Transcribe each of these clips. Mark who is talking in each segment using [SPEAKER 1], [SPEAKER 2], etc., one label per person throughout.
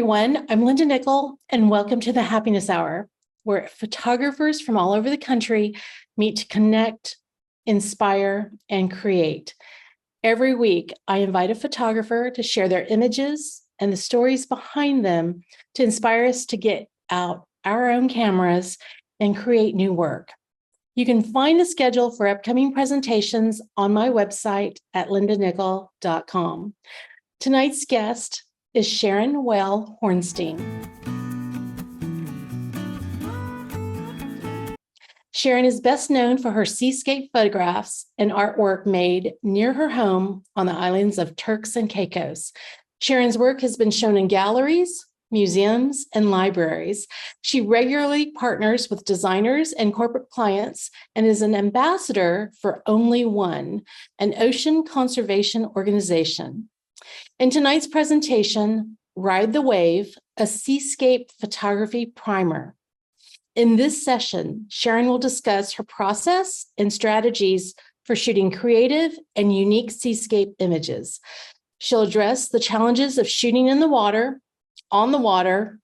[SPEAKER 1] everyone. I'm Linda Nickell, and welcome to the Happiness Hour, where photographers from all over the country meet to connect, inspire, and create. Every week, I invite a photographer to share their images and the stories behind them to inspire us to get out our own cameras and create new work. You can find the schedule for upcoming presentations on my website at lindanickell.com. Tonight's guest is Sharon Weil Hornstein. Sharon is best known for her seascape photographs and artwork made near her home on the islands of Turks and Caicos. Sharon's work has been shown in galleries, museums, and libraries. She regularly partners with designers and corporate clients and is an ambassador for Only One, an ocean conservation organization. In tonight's presentation, Ride the Wave, a Seascape photography primer. In this session, Sharon will discuss her process and strategies for shooting creative and unique seascape images. She'll address the challenges of shooting in the water, on the water,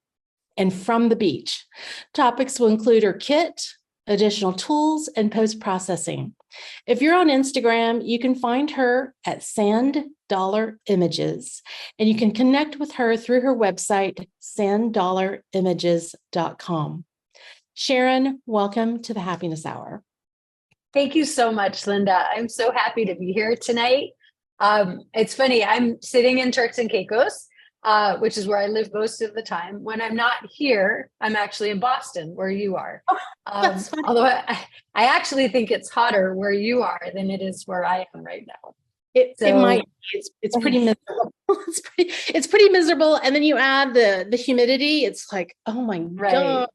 [SPEAKER 1] and from the beach. Topics will include her kit, additional tools, and post-processing. If you're on Instagram, you can find her at $Images, and you can connect with her through her website, sanddolarimages.com. Sharon, welcome to the Happiness Hour.
[SPEAKER 2] Thank you so much, Linda. I'm so happy to be here tonight. It's funny, I'm sitting in Turks and Caicos, which is where I live most of the time. When I'm not here, I'm actually in Boston, where you are. Although I actually think it's hotter where you are than it is where I am right now.
[SPEAKER 1] It's pretty miserable. It's pretty miserable. And then you add the humidity. It's like, oh my God.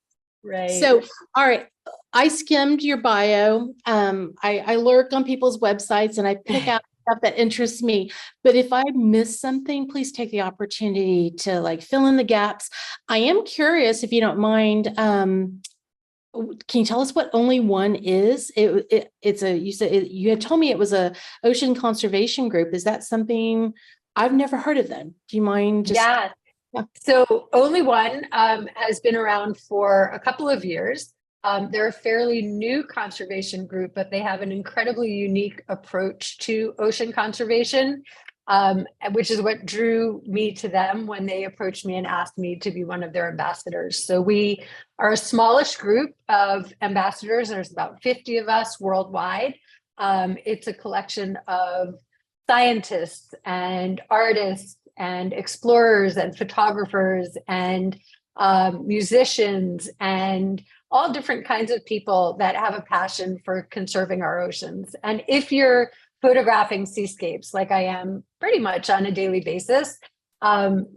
[SPEAKER 2] Right.
[SPEAKER 1] So, all right. I skimmed your bio. I lurk on people's websites and I pick out stuff that interests me. But if I miss something, please take the opportunity to fill in the gaps. I am curious, if you don't mind, can you tell us what Only One is? You had told me it was a ocean conservation group. Is that something I've never heard of them? Do you mind just?
[SPEAKER 2] Yeah. So Only One has been around for a couple of years. They're a fairly new conservation group, but they have an incredibly unique approach to ocean conservation, which is what drew me to them when they approached me and asked me to be one of their ambassadors. So we are a smallish group of ambassadors. There's about 50 of us worldwide. It's a collection of scientists and artists and explorers and photographers and musicians and all different kinds of people that have a passion for conserving our oceans. And if you're photographing seascapes, like I am pretty much on a daily basis,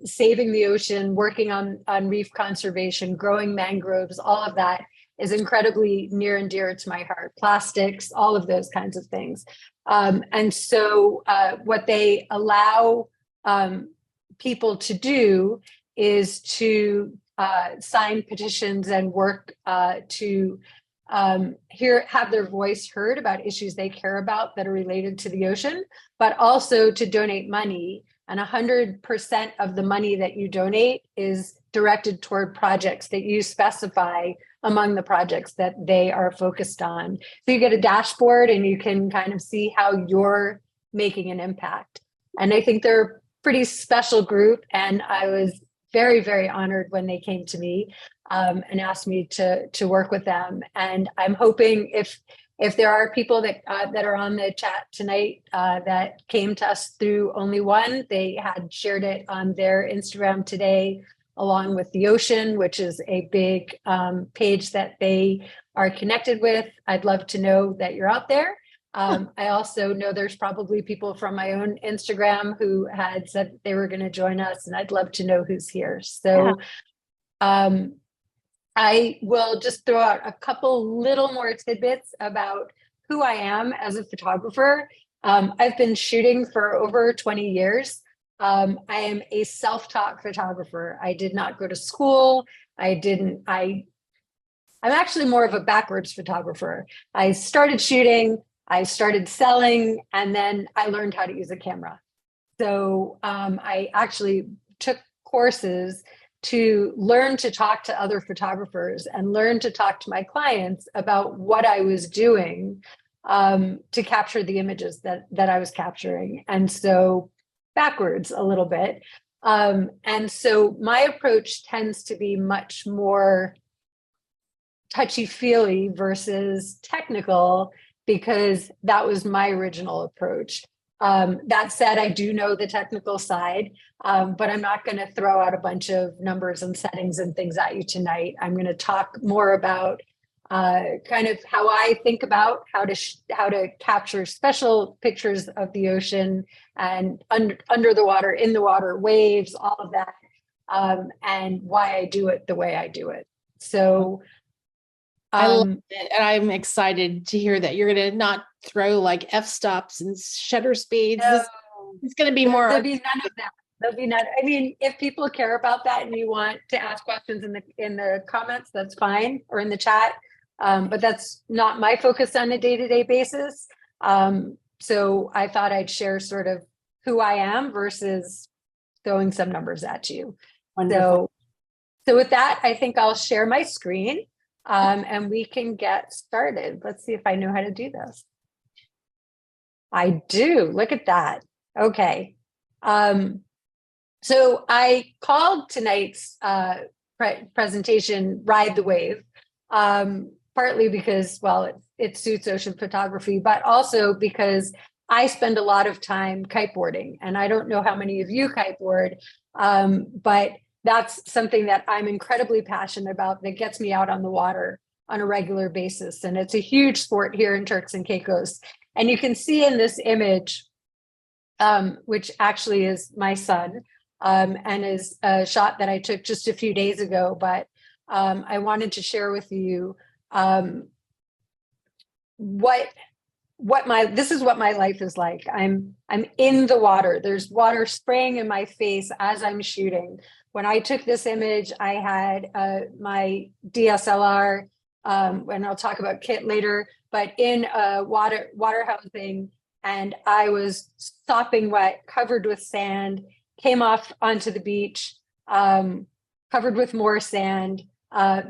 [SPEAKER 2] saving the ocean, working on reef conservation, growing mangroves, all of that is incredibly near and dear to my heart. Plastics, all of those kinds of things. And so what they allow people to do is to sign petitions and work to have their voice heard about issues they care about that are related to the ocean, but also to donate money. And 100% of the money that you donate is directed toward projects that you specify among the projects that they are focused on. So you get a dashboard and you can kind of see how you're making an impact. And I think they're a pretty special group. And I was very, very honored when they came to me and asked me to work with them. And I'm hoping if there are people that are on the chat tonight that came to us through Only One, they had shared it on their Instagram today, along with the ocean, which is a big page that they are connected with. I'd love to know that you're out there. I also know there's probably people from my own Instagram who had said they were going to join us, and I'd love to know who's here. So I will just throw out a couple little more tidbits about who I am as a photographer. I've been shooting for over 20 years. I am a self-taught photographer. I did not go to school. I'm actually more of a backwards photographer. I started shooting, I started selling, and then I learned how to use a camera. So I actually took courses to learn to talk to other photographers and learn to talk to my clients about what I was doing to capture the images that I was capturing. And so backwards a little bit. And so my approach tends to be much more touchy-feely versus technical, because that was my original approach. That said, I do know the technical side, but I'm not going to throw out a bunch of numbers and settings and things at you tonight. I'm going to talk more about kind of how I think about how to capture special pictures of the ocean and under the water, in the water, waves, all of that, and why I do it the way I do it. So
[SPEAKER 1] I love it, and I'm excited to hear that you're going to not throw like f-stops and shutter speeds.
[SPEAKER 2] No,
[SPEAKER 1] It's going to be more.
[SPEAKER 2] There'll be none of that. There'll be none. I mean, if people care about that and you want to ask questions in the comments, that's fine, or in the chat. But that's not my focus on a day-to-day basis. So I thought I'd share sort of who I am versus throwing some numbers at you.
[SPEAKER 1] Wonderful.
[SPEAKER 2] So with that, I think I'll share my screen. And we can get started. Let's see if I know how to do this. I do. Look at that. Okay. So I called tonight's presentation Ride the Wave, partly because, well, it suits ocean photography, but also because I spend a lot of time kiteboarding. And I don't know how many of you kiteboard, but that's something that I'm incredibly passionate about, that gets me out on the water on a regular basis. And it's a huge sport here in Turks and Caicos. And you can see in this image, which actually is my son, and is a shot that I took just a few days ago, but I wanted to share with you this is what my life is like. I'm in the water. There's water spraying in my face as I'm shooting. When I took this image, I had my DSLR, and I'll talk about kit later, but in a water housing, and I was sopping wet, covered with sand, came off onto the beach, covered with more sand,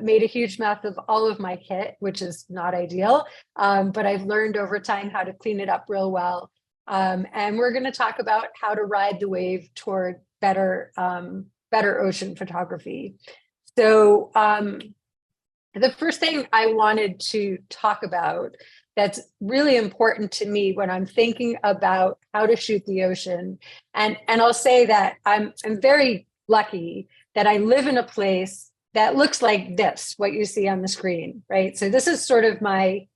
[SPEAKER 2] made a huge mess of all of my kit, which is not ideal, but I've learned over time how to clean it up real well. And we're going to talk about how to ride the wave toward better ocean photography. So the first thing I wanted to talk about that's really important to me when I'm thinking about how to shoot the ocean, and I'll say that I'm very lucky that I live in a place that looks like this, what you see on the screen, right? So this is sort of my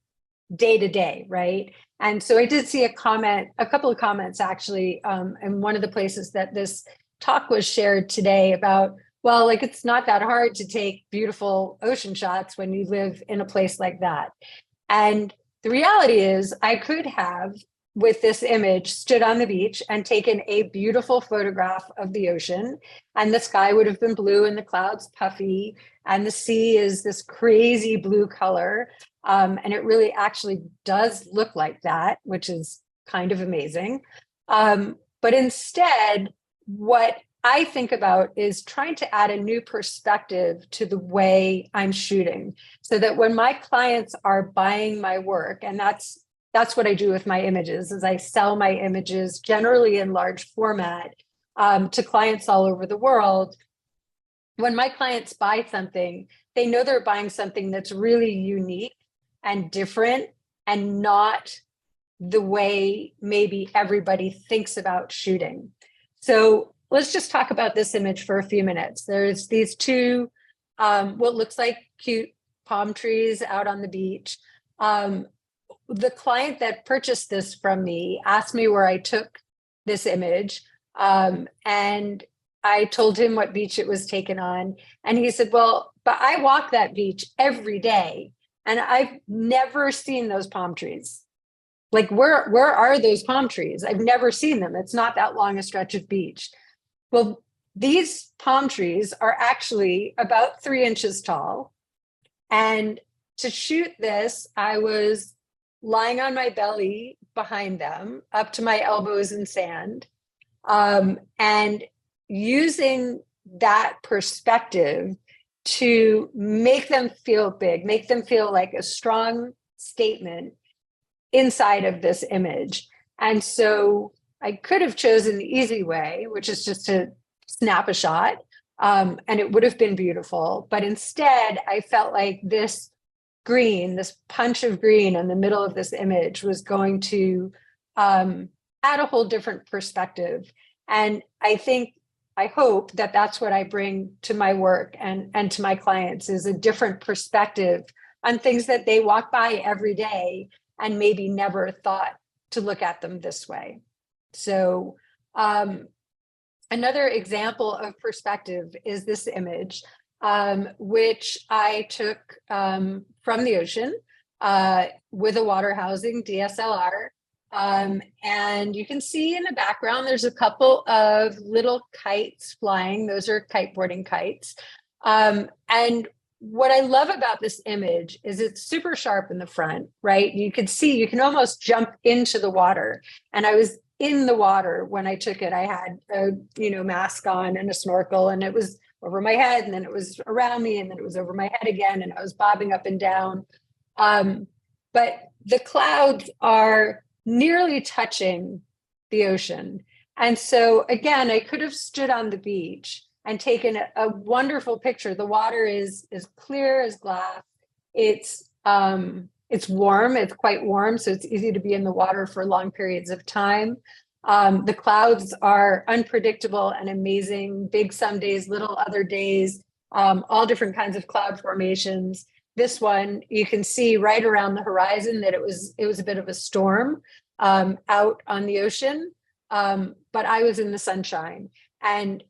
[SPEAKER 2] day-to-day, right? And so I did see a couple of comments actually, in one of the places that this talk was shared today about, well, like, it's not that hard to take beautiful ocean shots when you live in a place like that. And the reality is I could have, with this image, stood on the beach and taken a beautiful photograph of the ocean, and the sky would have been blue and the clouds puffy, and the sea is this crazy blue color. And it really actually does look like that, which is kind of amazing. But instead, what I think about is trying to add a new perspective to the way I'm shooting, so that when my clients are buying my work, and that's what I do with my images, is I sell my images generally in large format to clients all over the world. When my clients buy something, they know they're buying something that's really unique and different, and not the way maybe everybody thinks about shooting. So let's just talk about this image for a few minutes. There's these two, what looks like cute palm trees out on the beach. The client that purchased this from me asked me where I took this image. And I told him what beach it was taken on. And he said, well, but I walk that beach every day, and I've never seen those palm trees. Like, where are those palm trees? I've never seen them. It's not that long a stretch of beach. Well, these palm trees are actually about 3 inches tall. And to shoot this, I was lying on my belly behind them, up to my elbows in sand, and using that perspective to make them feel big, make them feel like a strong statement inside of this image. And so I could have chosen the easy way, which is just to snap a shot, and it would have been beautiful. But instead, I felt like this green, this punch of green in the middle of this image was going to add a whole different perspective. And I hope that that's what I bring to my work and to my clients, is a different perspective on things that they walk by every day and maybe never thought to look at them this way. So another example of perspective is this image, which I took from the ocean with a water housing DSLR. And you can see in the background, there's a couple of little kites flying. Those are kiteboarding kites. And what I love about this image is it's super sharp in the front, right? You can see, you can almost jump into the water. And I was in the water when I took it. I had a mask on and a snorkel, and it was over my head, and then it was around me, and then it was over my head again, and I was bobbing up and down. But the clouds are nearly touching the ocean. And so again, I could have stood on the beach and taken a wonderful picture. The water is as clear as glass. It's warm, it's quite warm, so it's easy to be in the water for long periods of time. The clouds are unpredictable and amazing, big some days, little other days, all different kinds of cloud formations. This one, you can see right around the horizon that it was a bit of a storm out on the ocean, but I was in the sunshine. And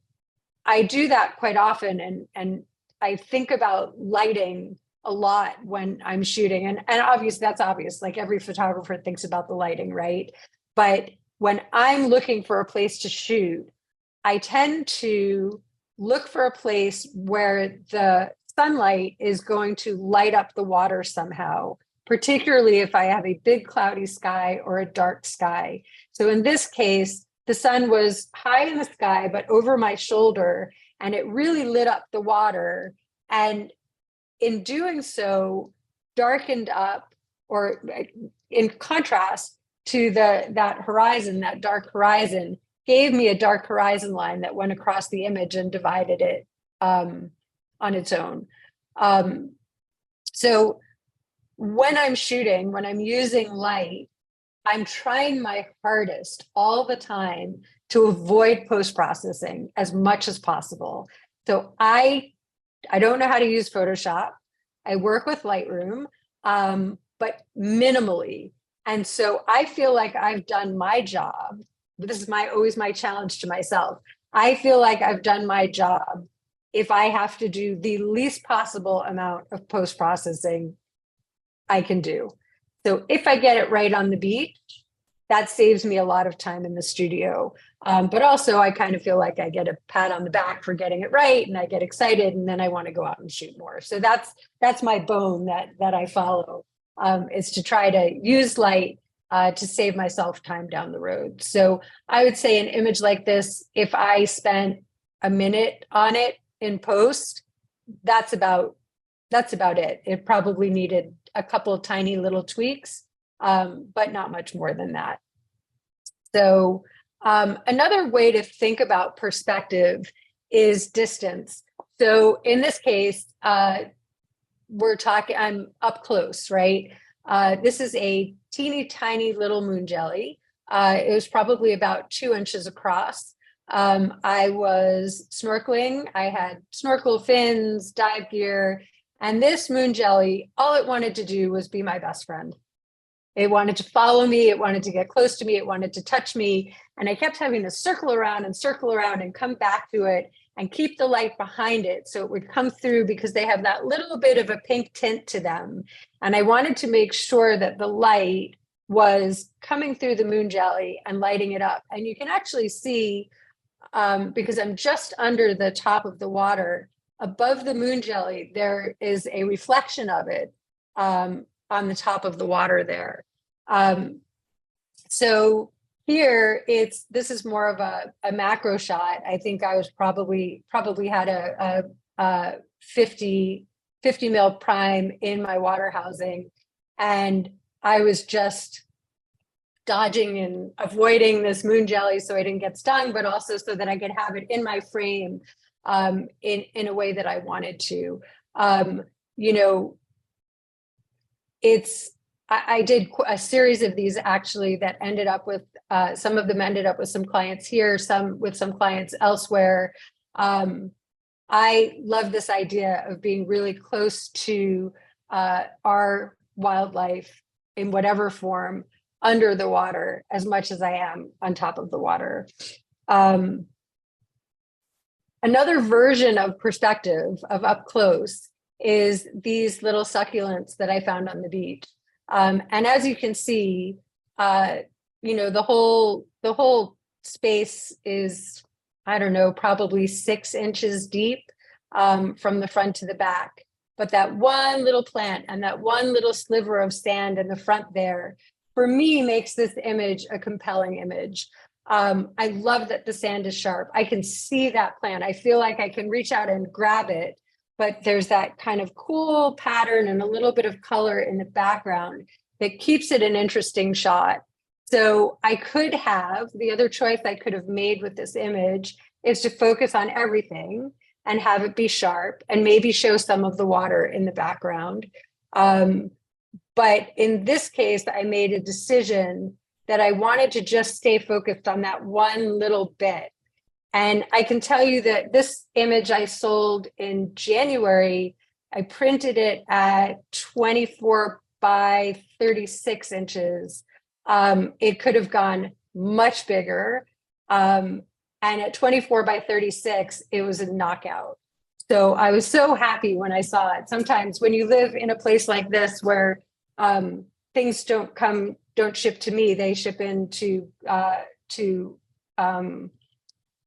[SPEAKER 2] I do that quite often, and I think about lighting a lot when I'm shooting. And obviously, that's obvious, like every photographer thinks about the lighting, right? But when I'm looking for a place to shoot, I tend to look for a place where the sunlight is going to light up the water somehow, particularly if I have a big cloudy sky or a dark sky. So in this case, the sun was high in the sky, but over my shoulder, and it really lit up the water. And in doing so, darkened up, or in contrast to that horizon, that dark horizon, gave me a dark horizon line that went across the image and divided it on its own. So when I'm shooting, when I'm using light, I'm trying my hardest all the time to avoid post-processing as much as possible. So I don't know how to use Photoshop. I work with Lightroom, but minimally. And so I feel like I've done my job. This is always my challenge to myself. I feel like I've done my job if I have to do the least possible amount of post-processing I can do. So if I get it right on the beach, that saves me a lot of time in the studio. But also I kind of feel like I get a pat on the back for getting it right, and I get excited, and then I want to go out and shoot more. So that's my bone that I follow, is to try to use light to save myself time down the road. So I would say an image like this, if I spent a minute on it in post, that's about it. It probably needed a couple of tiny little tweaks, but not much more than that. So another way to think about perspective is distance. So in this case, I'm up close, right? This is a teeny tiny little moon jelly. It was probably about 2 inches across. I was snorkeling. I had snorkel fins, dive gear, and this moon jelly, all it wanted to do was be my best friend. It wanted to follow me. It wanted to get close to me. It wanted to touch me. And I kept having to circle around and come back to it and keep the light behind it so it would come through, because they have that little bit of a pink tint to them. And I wanted to make sure that the light was coming through the moon jelly and lighting it up. And you can actually see, because I'm just under the top of the water, above the moon jelly, there is a reflection of it on the top of the water there. So here this is more of a macro shot. I think I was probably had a 50 mil prime in my water housing, and I was just dodging and avoiding this moon jelly so I didn't get stung, but also so that I could have it in my frame in a way that I wanted to. You know, I did a series of these actually that ended up with some of them ended up with some clients here, some with some clients elsewhere. I love this idea of being really close to our wildlife in whatever form under the water as much as I am on top of the water. Another version of perspective of up close is these little succulents that I found on the beach. And as you can see, you know, the whole space is, I don't know, probably 6 inches deep from the front to the back. But that one little plant and that one little sliver of sand in the front there, for me, makes this image a compelling image. I love that the sand is sharp. I can see that plant. I feel like I can reach out and grab it, but there's that kind of cool pattern and a little bit of color in the background that keeps it an interesting shot. So I could have, the other choice I could have made with this image is to focus on everything and have it be sharp and maybe show some of the water in the background. But in this case, I made a decision that I wanted to just stay focused on that one little bit. And I can tell you that this image I sold in January, I printed it at 24 by 36 inches. It could have gone much bigger. And at 24 by 36, it was a knockout. So I was so happy when I saw it. Sometimes when you live in a place like this where things don't ship to me, they ship into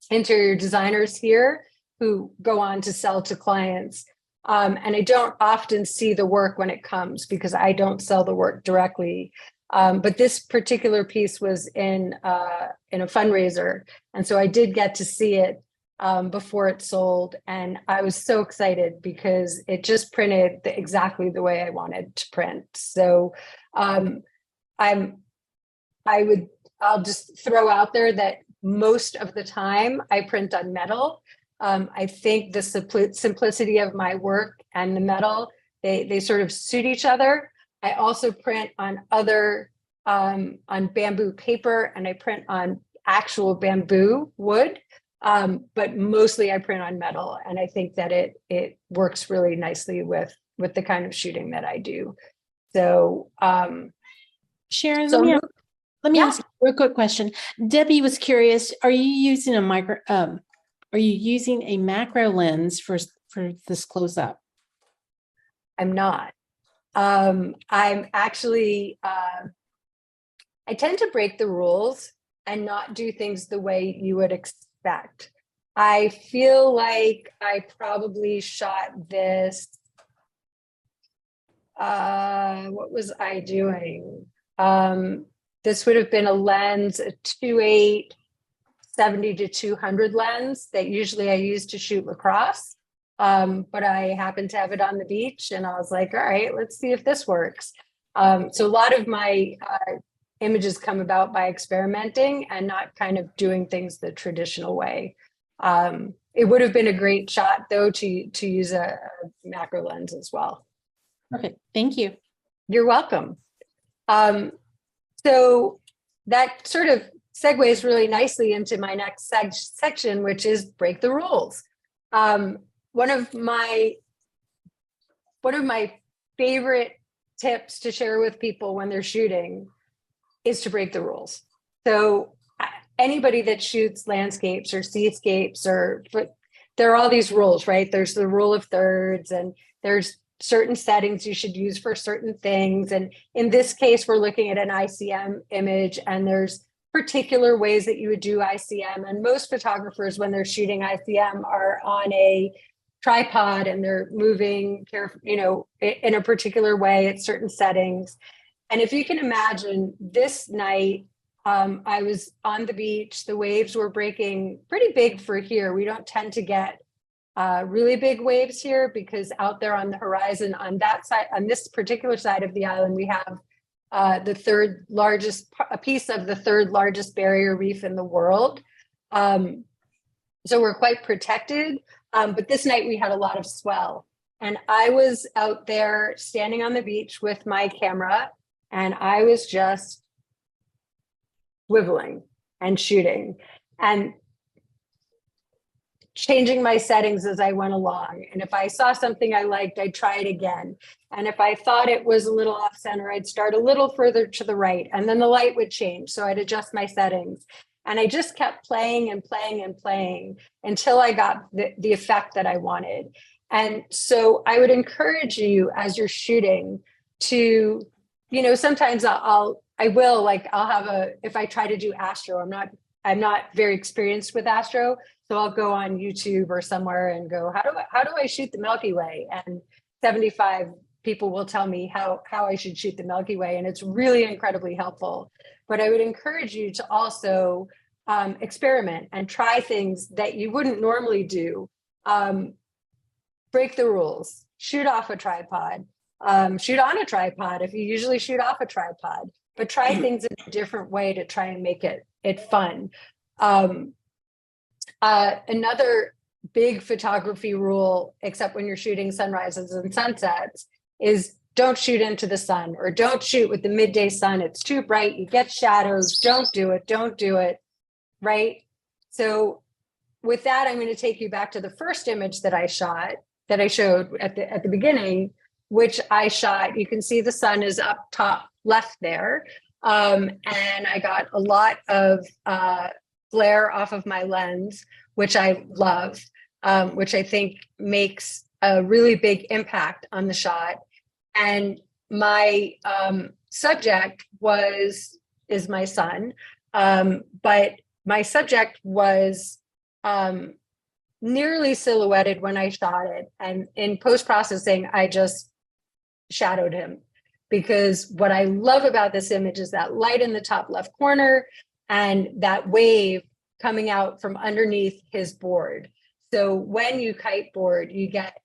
[SPEAKER 2] interior designers here who go on to sell to clients. And I don't often see the work when it comes because I don't sell the work directly. But this particular piece was in a fundraiser. And so I did get to see it before it sold. And I was so excited because it just printed exactly the way I wanted to print. So I'll just throw out there that most of the time I print on metal. I think the simplicity of my work and the metal, they sort of suit each other. I also print on on bamboo paper, and I print on actual bamboo wood, but mostly I print on metal. And I think that it works really nicely with the kind of shooting that I do. So,
[SPEAKER 1] Sharon, let me ask a real quick question. Debbie was curious, are you using a macro lens for this close up?
[SPEAKER 2] I'm not. I'm actually, I tend to break the rules and not do things the way you would expect. I feel like I probably shot this. What was I doing? This would have been a lens, a 2.8 70 to 200 lens that usually I use to shoot lacrosse. But I happened to have it on the beach and I was like, all right, let's see if this works. So a lot of my images come about by experimenting and not kind of doing things the traditional way. It would have been a great shot though to use a macro lens as well.
[SPEAKER 1] Perfect, thank you.
[SPEAKER 2] You're welcome. So that sort of segues really nicely into my next section, which is break the rules. One of my favorite tips to share with people when they're shooting is to break the rules. So anybody that shoots landscapes or seascapes there are all these rules, right? There's the rule of thirds and there's certain settings you should use for certain things. And in this case, we're looking at an ICM image and there's particular ways that you would do ICM. And most photographers, when they're shooting ICM, are on a tripod and they're moving in a particular way at certain settings. And if you can imagine this night, I was on the beach. The waves were breaking pretty big for here. We don't tend to get really big waves here because out there on the horizon, on that side, on this particular side of the island, we have a piece of the third largest barrier reef in the world. So we're quite protected. But this night we had a lot of swell. And I was out there standing on the beach with my camera, and I was just swiveling and shooting and changing my settings as I went along. And if I saw something I liked, I'd try it again. And if I thought it was a little off center, I'd start a little further to the right, and then the light would change. So I'd adjust my settings. And I just kept playing and playing and playing until I got the effect that I wanted. And so I would encourage you as you're shooting to, sometimes I'll have if I try to do astro, I'm not very experienced with astro. So I'll go on YouTube or somewhere and go, how do I shoot the Milky Way? And 75 people will tell me how I should shoot the Milky Way. And it's really incredibly helpful. But I would encourage you to also experiment and try things that you wouldn't normally do. Break the rules, shoot off a tripod, shoot on a tripod if you usually shoot off a tripod, but try things in a different way to try and make it fun. Another big photography rule, except when you're shooting sunrises and sunsets, is don't shoot into the sun, or don't shoot with the midday sun. It's too bright, you get shadows. Don't do it, right? So with that, I'm going to take you back to the first image that I showed at the beginning, which I shot. You can see the sun is up top left there. And I got a lot of glare off of my lens, which I love, which I think makes a really big impact on the shot. And my subject is my son, but my subject was nearly silhouetted when I shot it. And in post-processing, I just shadowed him, because what I love about this image is that light in the top left corner and that wave coming out from underneath his board. So when you kiteboard,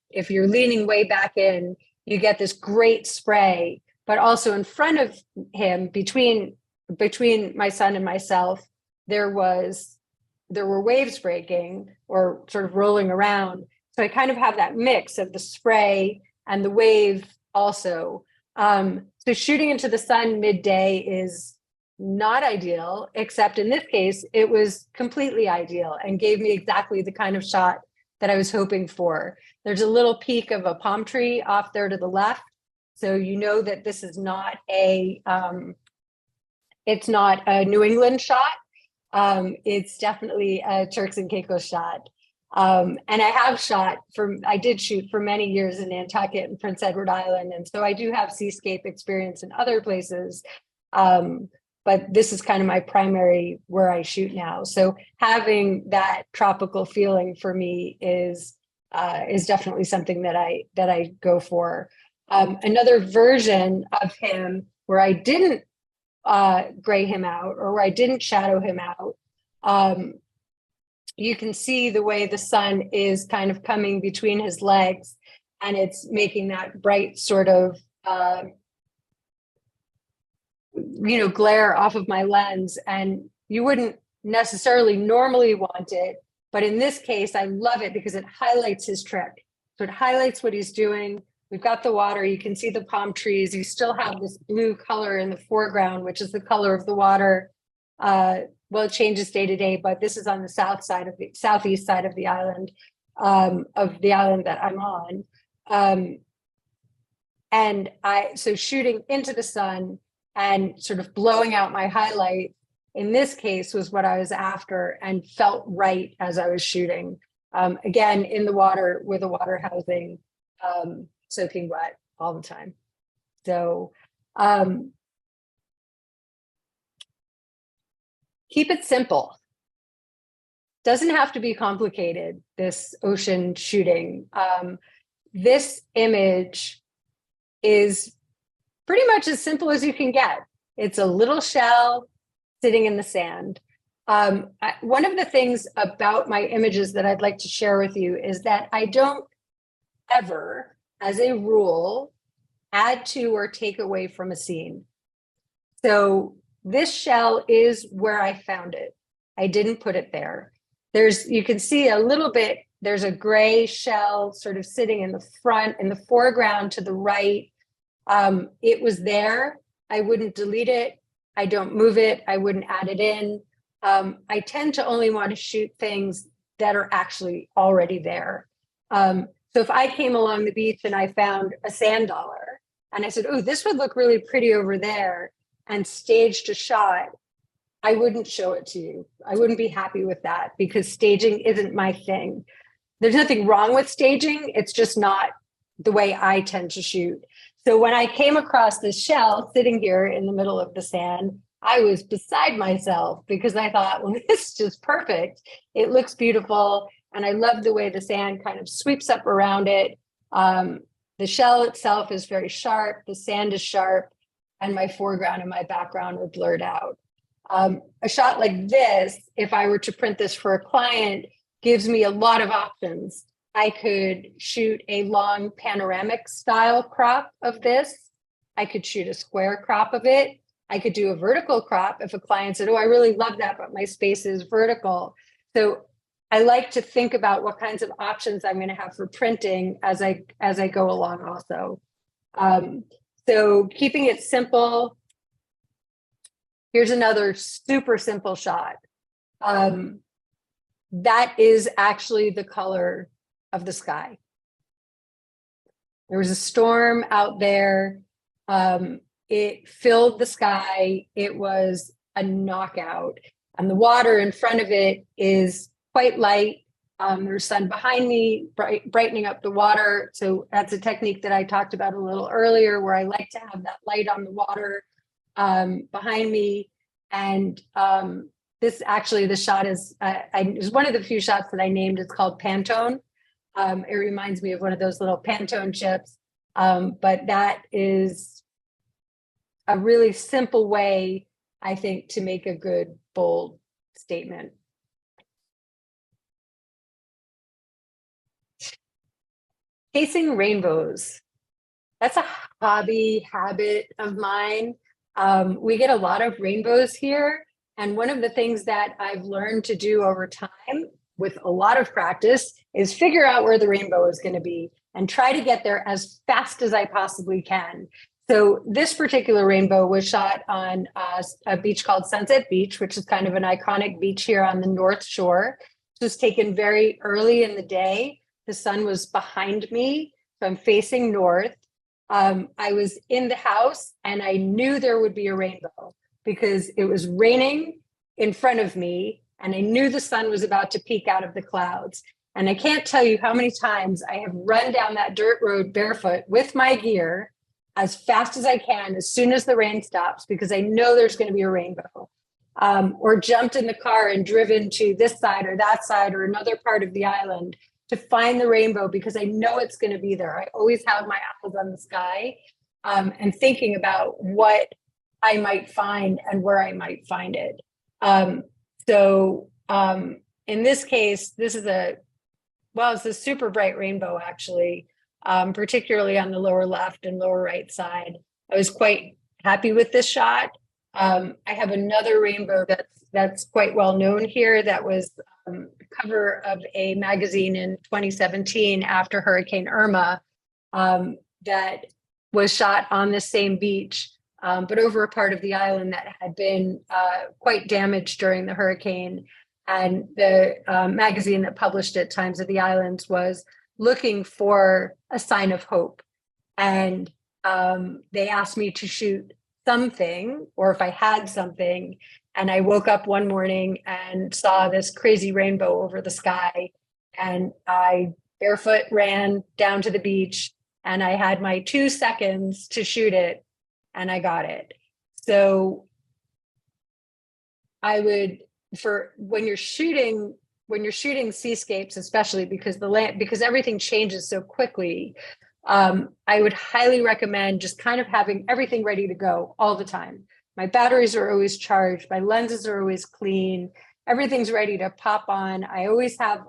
[SPEAKER 2] if you're leaning way back in, you get this great spray, but also in front of him, between my son and myself, there were waves breaking or sort of rolling around. So I kind of have that mix of the spray and the wave also. So shooting into the sun midday is not ideal, except in this case, it was completely ideal and gave me exactly the kind of shot that I was hoping for. There's a little peak of a palm tree off there to the left. So you know that this is not it's not a New England shot. It's definitely a Turks and Caicos shot. And I did shoot for many years in Nantucket and Prince Edward Island. And so I do have seascape experience in other places. But this is kind of my primary where I shoot now. So having that tropical feeling for me is definitely something that I go for. Another version of him where I didn't gray him out, or where I didn't shadow him out, you can see the way the sun is kind of coming between his legs, and it's making that bright sort of glare off of my lens. And you wouldn't necessarily normally want it, but in this case, I love it because it highlights his trick. So it highlights what he's doing. We've got the water, you can see the palm trees. You still have this blue color in the foreground, which is the color of the water. Well, it changes day to day, but this is on the southeast side of the island, that I'm on. So shooting into the sun and sort of blowing out my highlight in this case was what I was after, and felt right as I was shooting. Again, in the water with a water housing, soaking wet all the time. So keep it simple. Doesn't have to be complicated, this ocean shooting. This image is pretty much as simple as you can get. It's a little shell sitting in the sand. One of the things about my images that I'd like to share with you is that I don't ever, as a rule, add to or take away from a scene. So this shell is where I found it. I didn't put it there. You can see a little bit, there's a gray shell sort of sitting in the front, in the foreground to the right. It was there. I wouldn't delete it. I don't move it. I wouldn't add it in. I tend to only want to shoot things that are actually already there. So if I came along the beach and I found a sand dollar and I said, oh, this would look really pretty over there, and staged a shot, I wouldn't show it to you. I wouldn't be happy with that because staging isn't my thing. There's nothing wrong with staging. It's just not the way I tend to shoot. So when I came across this shell sitting here in the middle of the sand, I was beside myself because I thought, well, this is just perfect. It looks beautiful. And I love the way the sand kind of sweeps up around it. The shell itself is very sharp. The sand is sharp. And my foreground and my background are blurred out. A shot like this, if I were to print this for a client, gives me a lot of options. I could shoot a long panoramic style crop of this. I could shoot a square crop of it. I could do a vertical crop if a client said, oh, I really love that, but my space is vertical. So I like to think about what kinds of options I'm going to have for printing as I go along also. So keeping it simple. Here's another super simple shot. That is actually the color of the sky. There was a storm out there. It filled the sky. It was a knockout. And the water in front of it is quite light. There's sun behind me, brightening up the water. So that's a technique that I talked about a little earlier, where I like to have that light on the water behind me. And the shot is one of the few shots that I named. It's called Pantone. It reminds me of one of those little Pantone chips. But that is a really simple way, I think, to make a good, bold statement. Chasing rainbows. That's a habit of mine. We get a lot of rainbows here. And one of the things that I've learned to do over time with a lot of practice is figure out where the rainbow is going to be and try to get there as fast as I possibly can. So this particular rainbow was shot on a beach called Sunset Beach, which is kind of an iconic beach here on the North Shore. It was taken very early in the day. The sun was behind me, so I'm facing north. I was in the house and I knew there would be a rainbow because it was raining in front of me and I knew the sun was about to peek out of the clouds. And I can't tell you how many times I have run down that dirt road barefoot with my gear as fast as I can, as soon as the rain stops, because I know there's going to be a rainbow. Or jumped in the car and driven to this side or that side or another part of the island to find the rainbow because I know it's going to be there. I always have my eyes on the sky and thinking about what I might find and where I might find it. In this case, this is it's a super bright rainbow, actually, particularly on the lower left and lower right side. I was quite happy with this shot. I have another rainbow that's quite well known here that was cover of a magazine in 2017 after Hurricane Irma that was shot on the same beach, but over a part of the island that had been quite damaged during the hurricane. And the magazine that published it, Times of the Islands, was looking for a sign of hope. And they asked me to shoot something, or if I had something. And I woke up one morning and saw this crazy rainbow over the sky. And I barefoot ran down to the beach and I had my 2 seconds to shoot it and I got it. So I would, when you're shooting seascapes, especially because everything changes so quickly, I would highly recommend just kind of having everything ready to go all the time. My batteries are always charged. My lenses are always clean. Everything's ready to pop on. I always have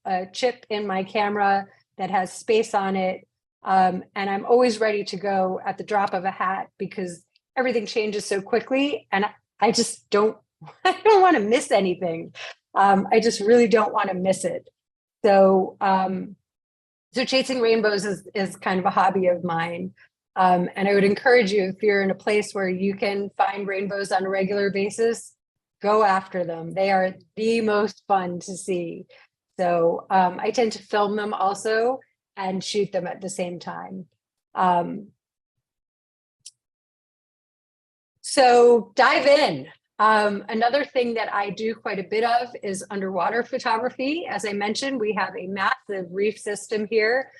[SPEAKER 2] a chip in my camera that has space on it. And I'm always ready to go at the drop of a hat because everything changes so quickly. And I just don't, I don't want to miss anything. I just really don't want to miss it. So, so chasing rainbows is kind of a hobby of mine. And I would encourage you, if you're in a place where you can find rainbows on a regular basis, go after them. They are the most fun to see. So I tend to film them also and shoot them at the same time. So dive in. Another thing that I do quite a bit of is underwater photography. As I mentioned, we have a massive reef system here.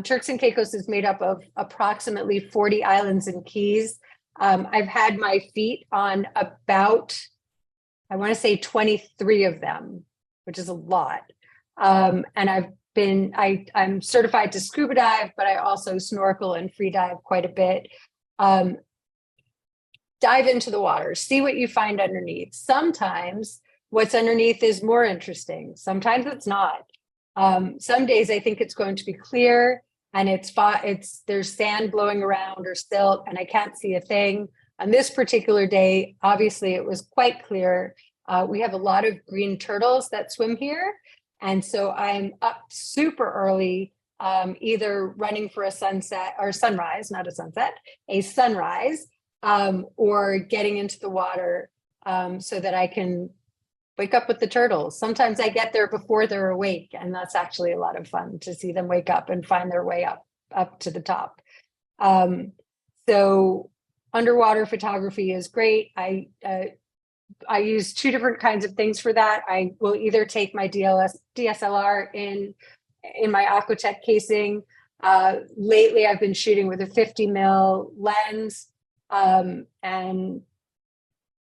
[SPEAKER 2] Turks and Caicos is made up of approximately 40 islands and keys. I've had my feet on about, I want to say 23 of them, which is a lot. And I'm certified to scuba dive, but I also snorkel and free dive quite a bit. Dive into the water, see what you find underneath. Sometimes what's underneath is more interesting. Sometimes it's not. Some days I think it's going to be clear and there's sand blowing around or silt and I can't see a thing. On this particular day, obviously it was quite clear. We have a lot of green turtles that swim here. And so I'm up super early, either running for a sunset or sunrise, not a sunset, a sunrise, or getting into the water so that I can wake up with the turtles. Sometimes I get there before they're awake, and that's actually a lot of fun to see them wake up and find their way up to the top. So underwater photography is great. I use two different kinds of things for that. I will either take my DSLR in my Aquatech casing. Lately, I've been shooting with a 50 mil lens. And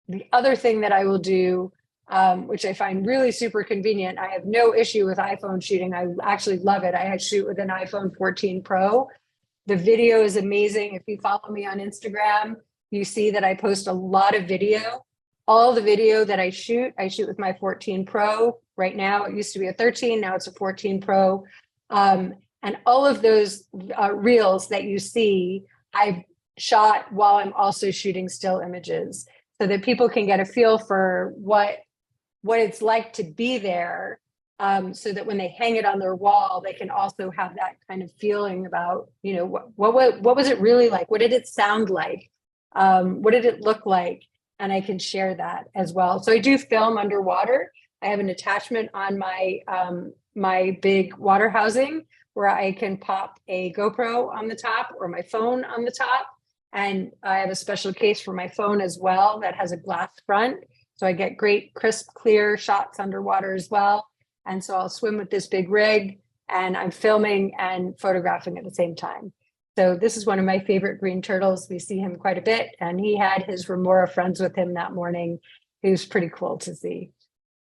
[SPEAKER 2] the other thing that I will do, which I find really super convenient, I have no issue with iPhone shooting. I actually love it. I shoot with an iPhone 14 Pro. The video is amazing. If you follow me on Instagram, you see that I post a lot of video. All the video that I shoot with my 14 Pro. Right now, it used to be a 13, now it's a 14 Pro. And all of those reels that you see, I've shot while I'm also shooting still images so that people can get a feel for what it's like to be there, so that when they hang it on their wall, they can also have that kind of feeling about, you know, what was it really like? What did it sound like? What did it look like? And I can share that as well. So I do film underwater. I have an attachment on my my big water housing where I can pop a GoPro on the top or my phone on the top. And I have a special case for my phone as well that has a glass front. So I get great, crisp, clear shots underwater as well. And so I'll swim with this big rig and I'm filming and photographing at the same time. So this is one of my favorite green turtles. We see him quite a bit. And he had his Remora friends with him that morning. It was pretty cool to see.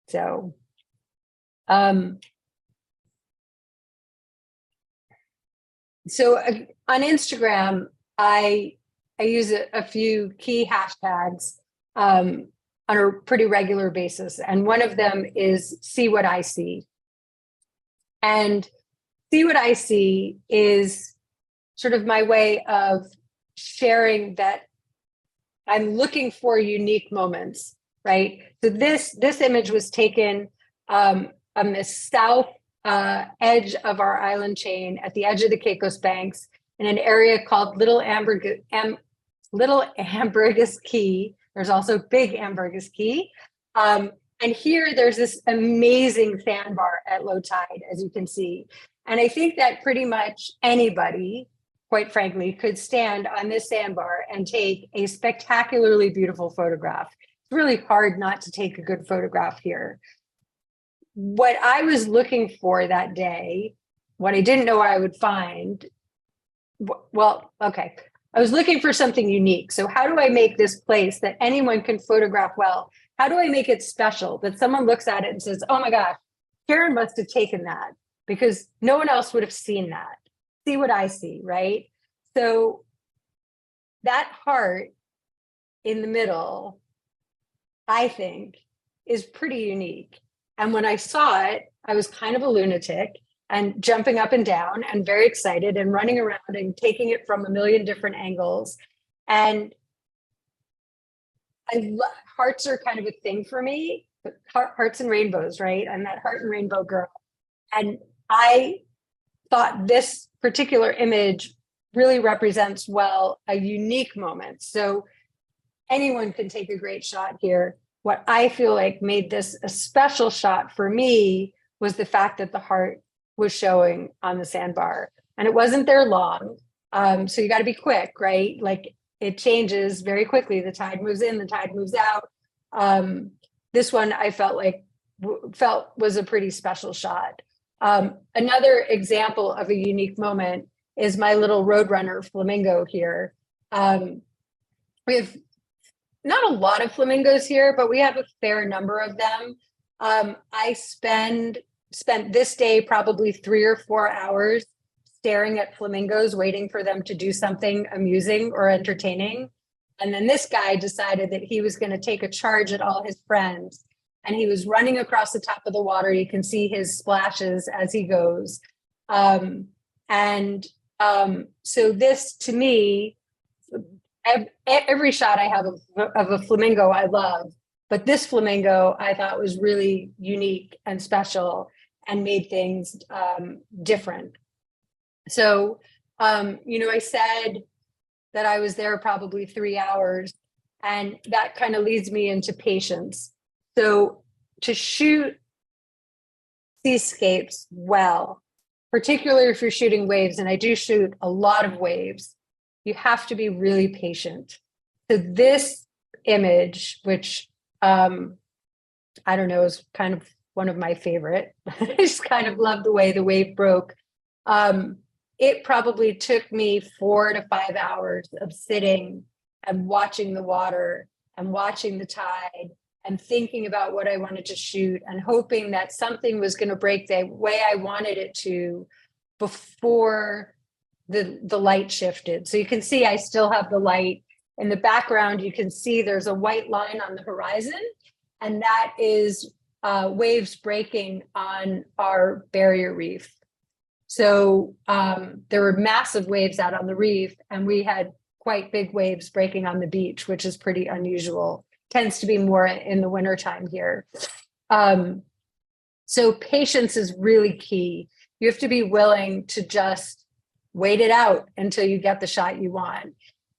[SPEAKER 2] So, so on Instagram, I use a few key hashtags on a pretty regular basis. And one of them is see what I see. And see what I see is sort of my way of sharing that I'm looking for unique moments, right? So this image was taken on the south edge of our island chain at the edge of the Caicos Banks in an area called Little Ambergris Key. There's also Big Ambergris Key. And here there's this amazing sandbar at low tide, as you can see. And I think that pretty much anybody, quite frankly, could stand on this sandbar and take a spectacularly beautiful photograph. It's really hard not to take a good photograph here. What I was looking for that day, what I didn't know I would find, well, okay. I was looking for something unique. So how do I make this place that anyone can photograph well? How do I make it special that someone looks at it and says, oh my gosh, Sharon must have taken that because no one else would have seen that. See what I see, right? So that heart in the middle, I think, is pretty unique. And when I saw it, I was kind of a lunatic and jumping up and down and very excited and running around and taking it from a million different angles. And hearts are kind of a thing for me, but hearts and rainbows, right? I'm that heart and rainbow girl. And I thought this particular image really represents well a unique moment. So anyone can take a great shot here. What I feel like made this a special shot for me was the fact that the heart was showing on the sandbar, and it wasn't there long. So you got to be quick, right? Like it changes very quickly. The tide moves in, the tide moves out. This one I felt was a pretty special shot. Another example of a unique moment is my little roadrunner flamingo here. We have not a lot of flamingos here, but we have a fair number of them. I spent this day probably 3 or 4 hours staring at flamingos, waiting for them to do something amusing or entertaining. And then this guy decided that he was going to take a charge at all his friends. And he was running across the top of the water. You can see his splashes as he goes. So this, to me, every shot I have of a flamingo I love, but this flamingo I thought was really unique and special and made things different. So, I said that I was there probably 3 hours, and that kind of leads me into patience. So to shoot seascapes well, particularly if you're shooting waves, and I do shoot a lot of waves, you have to be really patient. So this image, which I don't know, is kind of one of my favorite. I just kind of love the way the wave broke. It probably took me 4 to 5 hours of sitting and watching the water and watching the tide and thinking about what I wanted to shoot and hoping that something was going to break the way I wanted it to before the light shifted. So you can see I still have the light in the background. You can see there's a white line on the horizon, and that is waves breaking on our barrier reef. So there were massive waves out on the reef, and we had quite big waves breaking on the beach, which is pretty unusual. Tends to be more in the wintertime here. So patience is really key. You have to be willing to just wait it out until you get the shot you want.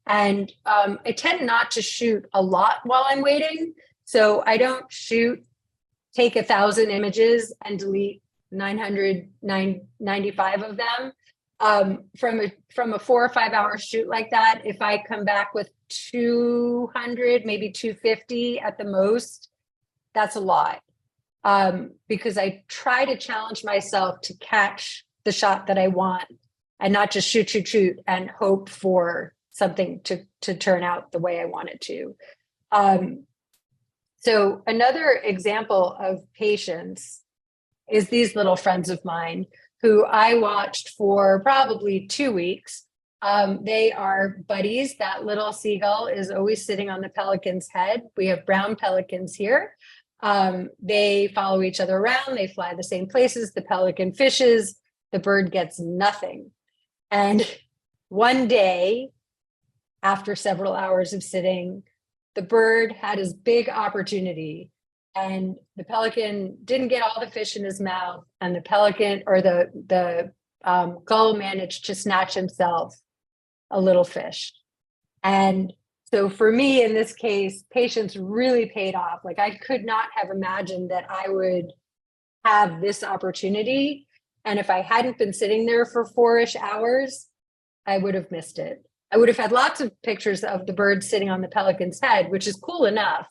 [SPEAKER 2] And I tend not to shoot a lot while I'm waiting. So I don't take 1,000 images and delete 995 of them. From a 4 or 5 hour shoot like that, if I come back with 200, maybe 250 at the most, that's a lot. Because I try to challenge myself to catch the shot that I want and not just shoot and hope for something to turn out the way I want it to. So another example of patience is these little friends of mine who I watched for probably 2 weeks. They are buddies. That little seagull is always sitting on the pelican's head. We have brown pelicans here. They follow each other around. They fly the same places. The pelican fishes. The bird gets nothing. And one day, after several hours of sitting, the bird had his big opportunity, and the pelican didn't get all the fish in his mouth, and the pelican or the gull managed to snatch himself a little fish. And so for me, in this case, patience really paid off. Like I could not have imagined that I would have this opportunity. And if I hadn't been sitting there for 4-ish hours, I would have missed it. I would have had lots of pictures of the bird sitting on the pelican's head, which is cool enough,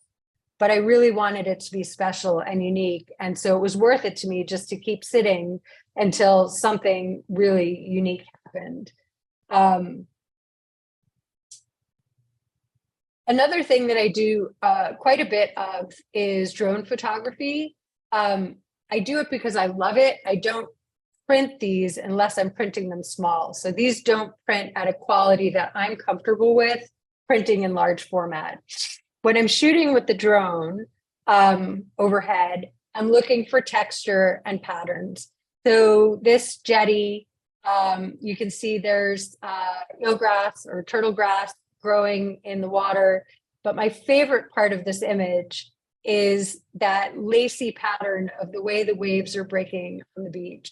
[SPEAKER 2] but I really wanted it to be special and unique. And so it was worth it to me just to keep sitting until something really unique happened. Another thing that I do quite a bit of is drone photography. I do it because I love it. I don't print these unless I'm printing them small. So these don't print at a quality that I'm comfortable with. printing in large format. When I'm shooting with the drone overhead, I'm looking for texture and patterns. So this jetty, you can see there's eelgrass or turtle grass growing in the water. But my favorite part of this image is that lacy pattern of the way the waves are breaking on the beach.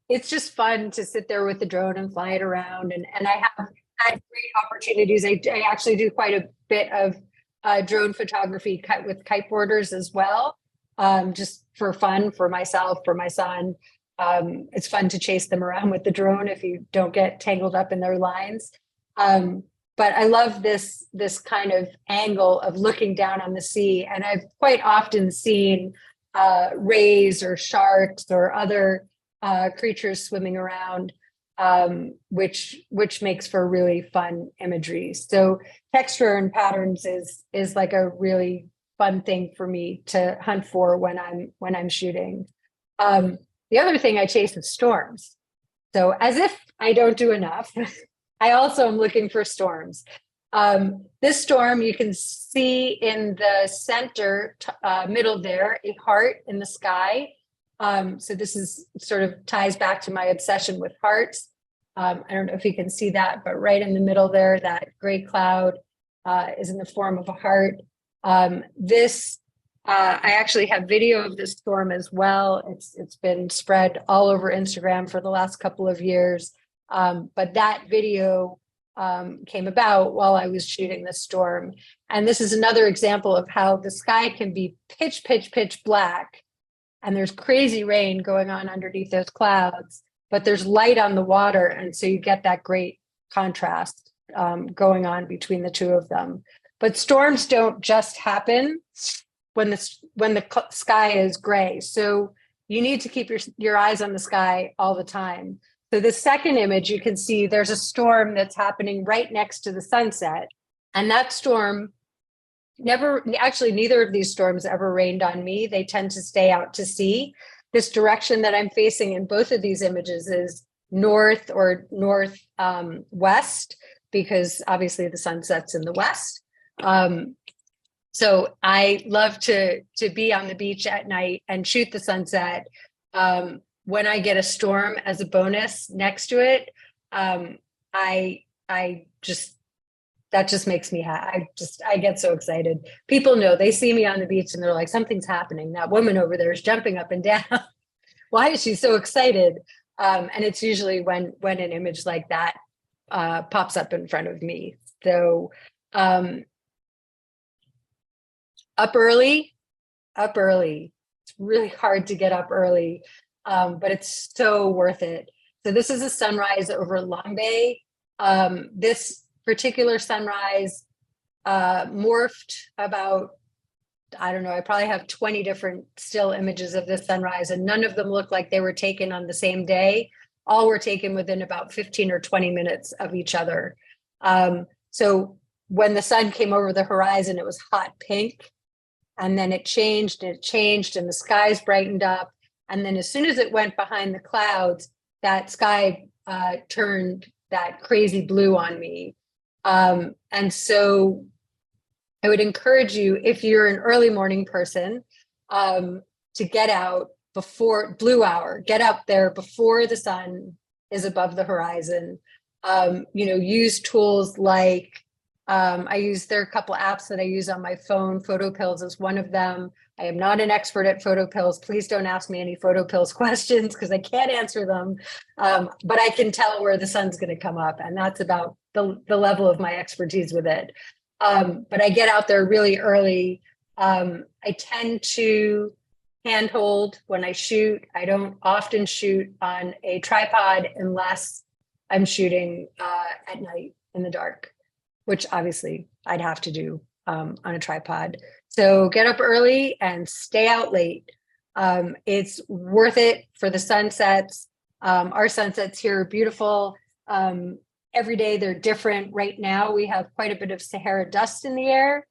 [SPEAKER 2] It's just fun to sit there with the drone and fly it around. And I have had great opportunities. I actually do quite a bit of drone photography with kiteboarders as well, just for fun, for myself, for my son. It's fun to chase them around with the drone if you don't get tangled up in their lines. But I love this kind of angle of looking down on the sea. And I've quite often seen rays or sharks or other creatures swimming around, which makes for really fun imagery. So texture and patterns is like a really fun thing for me to hunt for when I'm shooting. The other thing I chase is storms. So as if I don't do enough, I also am looking for storms. This storm, you can see in the center middle there, a heart in the sky. So this is sort of ties back to my obsession with hearts. I don't know if you can see that, but right in the middle there, that gray cloud is in the form of a heart. I actually have video of this storm as well. It's been spread all over Instagram for the last couple of years. But that video came about while I was shooting the storm. And this is another example of how the sky can be pitch black. And there's crazy rain going on underneath those clouds, but there's light on the water. And so you get that great contrast going on between the two of them. But storms don't just happen when the sky is gray. So you need to keep your eyes on the sky all the time. So the second image, you can see there's a storm that's happening right next to the sunset. And that storm neither of these storms ever rained on me. They tend to stay out to sea. This direction that I'm facing in both of these images is north or northwest, because obviously the sun sets in the west. So I love to be on the beach at night and shoot the sunset. When I get a storm as a bonus next to it, that just makes me happy. I get so excited. People know, they see me on the beach and they're like, something's happening. That woman over there is jumping up and down. Why is she so excited? And it's usually when an image like that pops up in front of me. So up early. It's really hard to get up early, but it's so worth it. So this is a sunrise over Long Bay. This particular sunrise morphed about, I don't know, I probably have 20 different still images of this sunrise, and none of them look like they were taken on the same day. All were taken within about 15 or 20 minutes of each other. So when the sun came over the horizon, it was hot pink, and then it changed and the skies brightened up. And then as soon as it went behind the clouds, that sky turned that crazy blue on me. And so I would encourage you, if you're an early morning person, to get out before blue hour, get up there before the sun is above the horizon. Use tools like, there are a couple apps that I use on my phone. PhotoPills is one of them. I am not an expert at PhotoPills. Please don't ask me any PhotoPills questions because I can't answer them. But I can tell where the sun's going to come up, and that's about the level of my expertise with it. But I get out there really early. I tend to handhold when I shoot. I don't often shoot on a tripod unless I'm shooting at night in the dark, which obviously I'd have to do on a tripod. So get up early and stay out late. It's worth it for the sunsets. Our sunsets here are beautiful. Every day they're different. Right now we have quite a bit of Sahara dust in the air.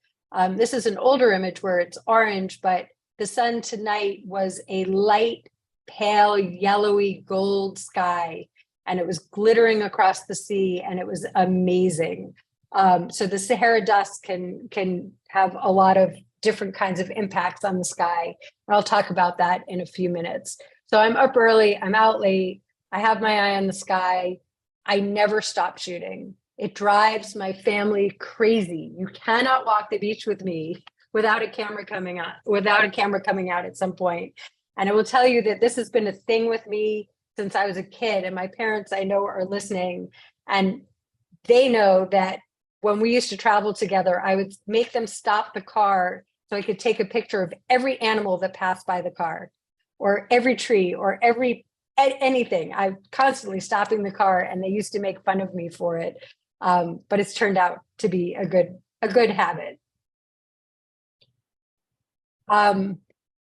[SPEAKER 2] This is an older image where it's orange, but the sun tonight was a light, pale, yellowy gold sky. and it was glittering across the sea, and it was amazing. So the Sahara dust can have a lot of different kinds of impacts on the sky. And I'll talk about that in a few minutes. So I'm up early, I'm out late, I have my eye on the sky. I never stop shooting. It drives my family crazy. You cannot walk the beach with me without a camera coming out at some point. And I will tell you that this has been a thing with me since I was a kid, and my parents, I know, are listening, and they know that when we used to travel together, I would make them stop the car so I could take a picture of every animal that passed by the car, or every tree, or anything. I'm constantly stopping the car, and they used to make fun of me for it. But it's turned out to be a good habit.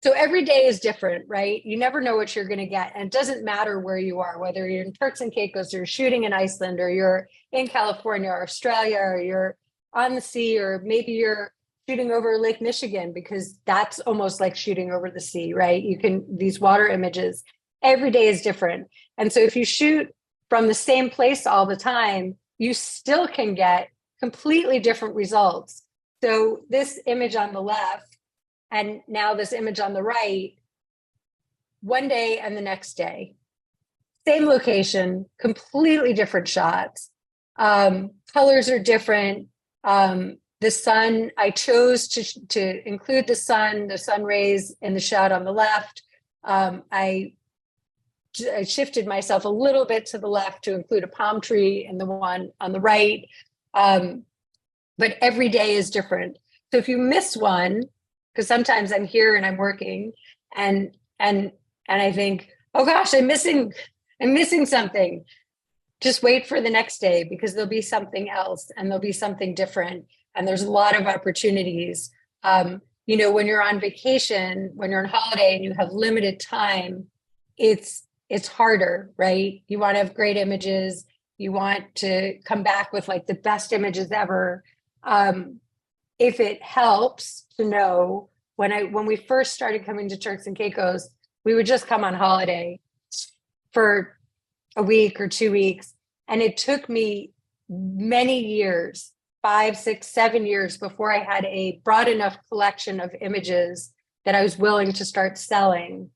[SPEAKER 2] So every day is different, right? You never know what you're going to get. And it doesn't matter where you are, whether you're in Turks and Caicos, or you're shooting in Iceland, or you're in California or Australia, or you're on the sea, or maybe you're shooting over Lake Michigan, because that's almost like shooting over the sea, right? These water images, every day is different. And so if you shoot from the same place all the time, you still can get completely different results. So this image on the left, and now this image on the right, one day and the next day, same location, completely different shots. Colors are different. The sun, I chose to include the sun rays in the shot on the left. I shifted myself a little bit to the left to include a palm tree in the one on the right. But every day is different. So if you miss one, because sometimes I'm here and I'm working, and I think, oh gosh, I'm missing something. Just wait for the next day, because there'll be something else, and there'll be something different. And there's a lot of opportunities. When you're on vacation, when you're on holiday and you have limited time, it's harder, right? You want to have great images. You want to come back with like the best images ever. If it helps to know, when we first started coming to Turks and Caicos, we would just come on holiday for a week or 2 weeks. And it took me many years, 5, 6, 7 years, before I had a broad enough collection of images that I was willing to start selling,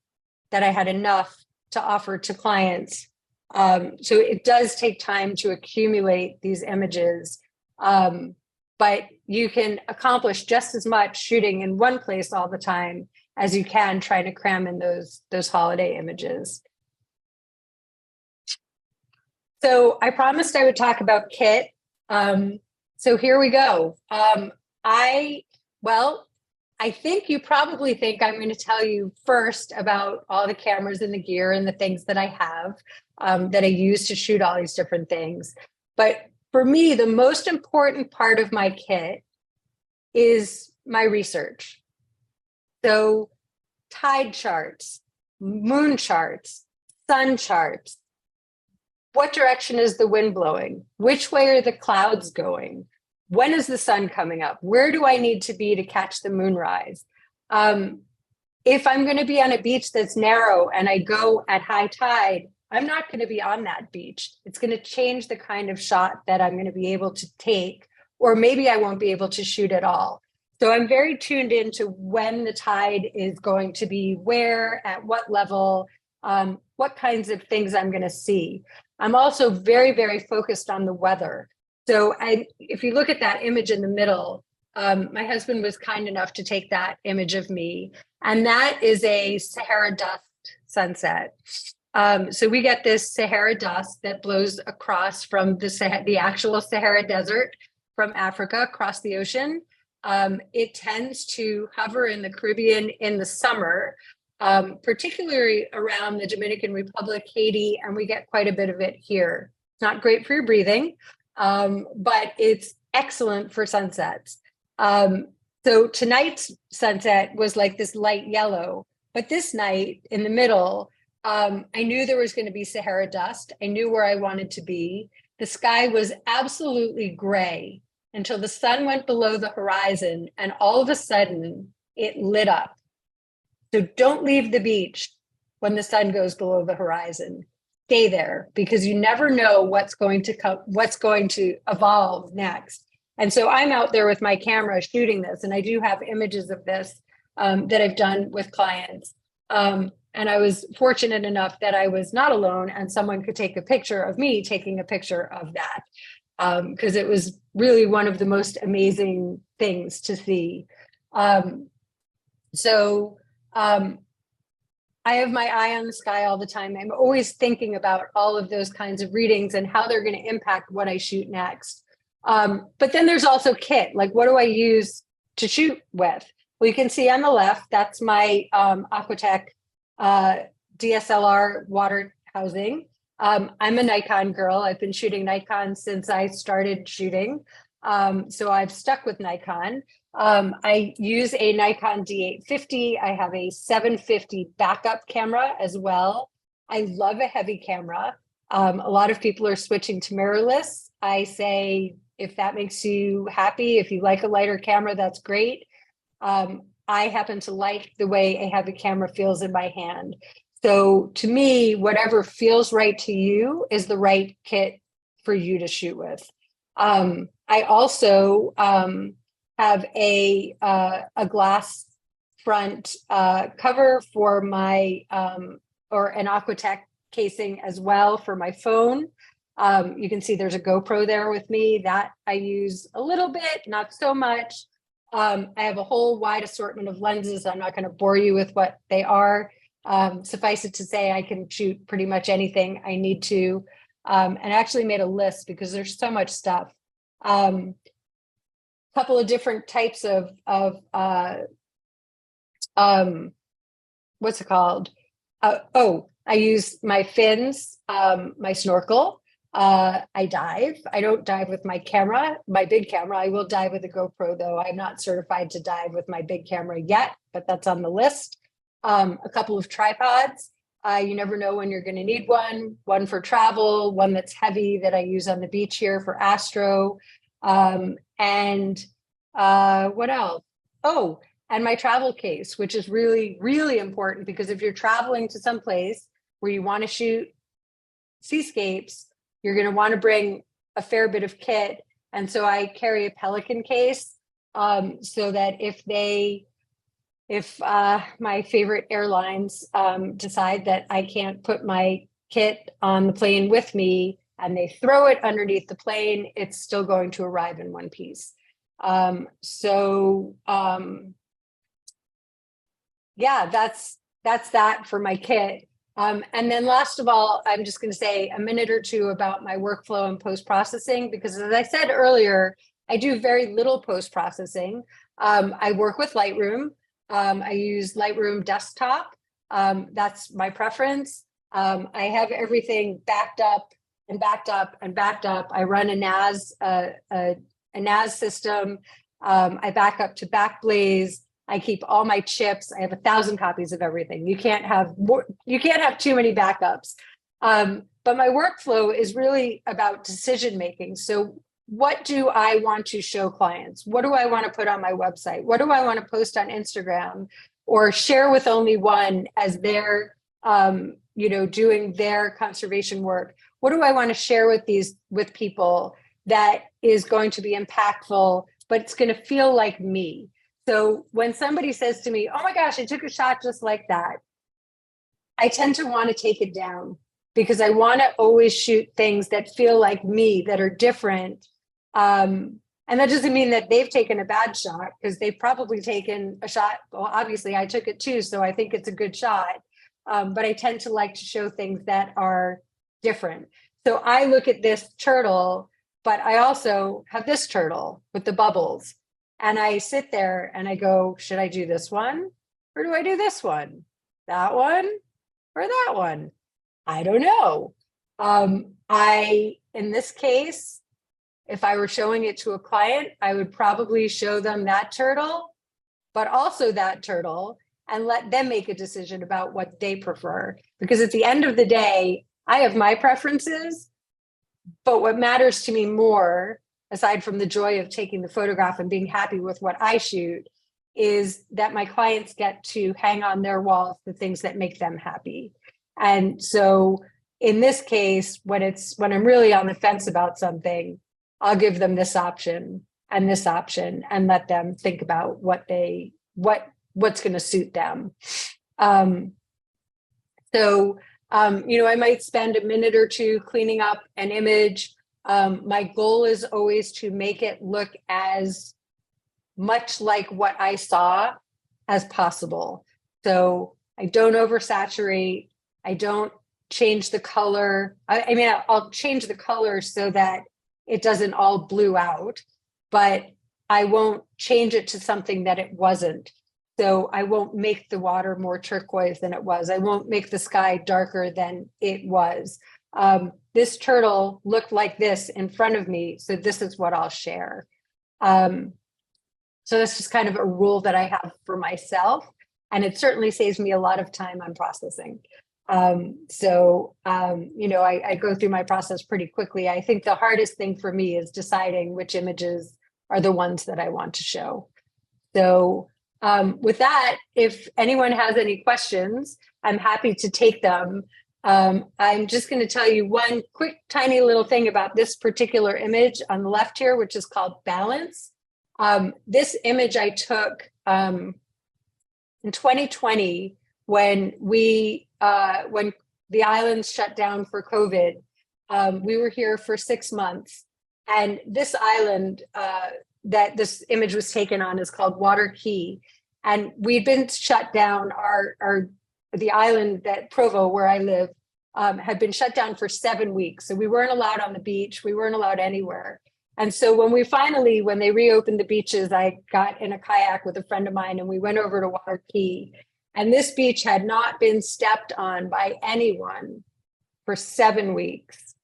[SPEAKER 2] that I had enough to offer to clients. So it does take time to accumulate these images. But you can accomplish just as much shooting in one place all the time as you can trying to cram in those holiday images. So I promised I would talk about kit. So here we go. I think you probably think I'm going to tell you first about all the cameras and the gear and the things that I have that I use to shoot all these different things. But for me, the most important part of my kit is my research. So tide charts, moon charts, sun charts. What direction is the wind blowing? Which way are the clouds going? When is the sun coming up? Where do I need to be to catch the moonrise? If I'm going to be on a beach that's narrow and I go at high tide, I'm not going to be on that beach. It's going to change the kind of shot that I'm going to be able to take, or maybe I won't be able to shoot at all. So I'm very tuned into when the tide is going to be, where, at what level, what kinds of things I'm going to see. I'm also very, very focused on the weather. So if you look at that image in the middle, my husband was kind enough to take that image of me, and that is a Sahara dust sunset. So we get this Sahara dust that blows across from the actual Sahara Desert from Africa across the ocean. It tends to hover in the Caribbean in the summer, particularly around the Dominican Republic, Haiti, and we get quite a bit of it here. It's not great for your breathing, but it's excellent for sunsets. So tonight's sunset was like this light yellow, but this night in the middle, I knew there was going to be Sahara dust. I knew where I wanted to be. The sky was absolutely gray until the sun went below the horizon, and all of a sudden it lit up. So don't leave the beach when the sun goes below the horizon. stay there, because you never know what's going to come, what's going to evolve next. And so I'm out there with my camera shooting this, and I do have images of this that I've done with clients. And I was fortunate enough that I was not alone, and someone could take a picture of me taking a picture of that, because it was really one of the most amazing things to see. I have my eye on the sky all the time. I'm always thinking about all of those kinds of readings and how they're going to impact what I shoot next. But then there's also kit. Like, what do I use to shoot with? Well, you can see on the left, that's my Aquatech DSLR water housing. I'm a Nikon girl. I've been shooting Nikon since I started shooting. So I've stuck with Nikon. I use a Nikon D850. I have a 750 backup camera as well. I love a heavy camera. A lot of people are switching to mirrorless. I say, if that makes you happy, if you like a lighter camera, that's great. I happen to like the way a heavy camera feels in my hand. So to me, whatever feels right to you is the right kit for you to shoot with. I also have a glass front cover for my, or an Aquatech casing as well for my phone. You can see there's a GoPro there with me that I use a little bit, not so much. I have a whole wide assortment of lenses. I'm not going to bore you with what they are. Suffice it to say, I can shoot pretty much anything I need to, and actually made a list because there's so much stuff. Couple of different types of what's it called? I use my fins, my snorkel. I dive. I don't dive with my camera, my big camera. I will dive with a GoPro, though. I'm not certified to dive with my big camera yet, but that's on the list. A couple of tripods. You never know when you're going to need one for travel, one that's heavy that I use on the beach here for astro. And what else? Oh, and my travel case, which is really, really important, because if you're traveling to some place where you want to shoot seascapes, you're going to want to bring a fair bit of kit. And so I carry a Pelican case, so that if my favorite airlines decide that I can't put my kit on the plane with me and they throw it underneath the plane, it's still going to arrive in one piece. Yeah, that's that for my kit. And then last of all, I'm just going to say a minute or two about my workflow and post-processing, because as I said earlier, I do very little post-processing. I work with Lightroom. I use Lightroom desktop. That's my preference. I have everything backed up and backed up and backed up. I run a NAS system. I back up to Backblaze. I keep all my chips. I have 1,000 copies of everything. You can't have more, you can't have too many backups. But my workflow is really about decision making. So what do I want to show clients? What do I want to put on my website? What do I want to post on Instagram or share with only one as they're doing their conservation work? What do I want to share with people that is going to be impactful, but it's going to feel like me? So when somebody says to me, oh my gosh, I took a shot just like that, I tend to want to take it down, because I want to always shoot things that feel like me, that are different. And that doesn't mean that they've taken a bad shot, because they've probably taken a shot. Well, obviously I took it too, so I think it's a good shot. But I tend to like to show things that are different. So I look at this turtle, but I also have this turtle with the bubbles. And I sit there and I go, should I do this one? Or do I do this one? That one? Or that one? I don't know. In this case, if I were showing it to a client, I would probably show them that turtle, but also that turtle, and let them make a decision about what they prefer. Because at the end of the day, I have my preferences, but what matters to me more, aside from the joy of taking the photograph and being happy with what I shoot, is that my clients get to hang on their walls the things that make them happy. And so in this case, when I'm really on the fence about something, I'll give them this option and this option and let them think about what's going to suit them. I might spend a minute or two cleaning up an image. My goal is always to make it look as much like what I saw as possible. So I don't oversaturate. I don't change the color. I'll change the color so that it doesn't all blue out, but I won't change it to something that it wasn't. So I won't make the water more turquoise than it was. I won't make the sky darker than it was. This turtle looked like this in front of me, so this is what I'll share. So that's just kind of a rule that I have for myself, and it certainly saves me a lot of time on processing. I go through my process pretty quickly. I think the hardest thing for me is deciding which images are the ones that I want to show. So with that, if anyone has any questions, I'm happy to take them. I'm just going to tell you one quick, tiny little thing about this particular image on the left here, which is called Balance. This image I took in 2020 when the islands shut down for COVID. We were here for 6 months, and this island that this image was taken on is called Water Key, and we'd been shut down. The island that Provo, where I live, had been shut down for 7 weeks, so we weren't allowed on the beach. We weren't allowed anywhere. And so when they reopened the beaches, I got in a kayak with a friend of mine and we went over to Water Key. And this beach had not been stepped on by anyone for 7 weeks.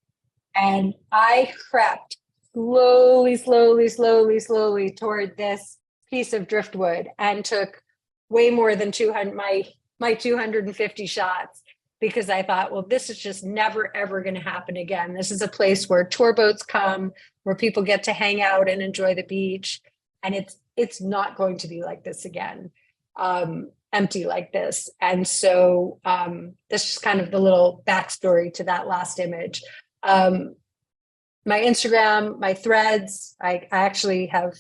[SPEAKER 2] And I crept slowly toward this piece of driftwood and took way more than 200, my 250 shots, because I thought, well, this is just never, ever going to happen again. This is a place where tour boats come, where people get to hang out and enjoy the beach. And it's not going to be like this again, empty like this. And so that's just kind of the little backstory to that last image. My Instagram, my Threads, I actually have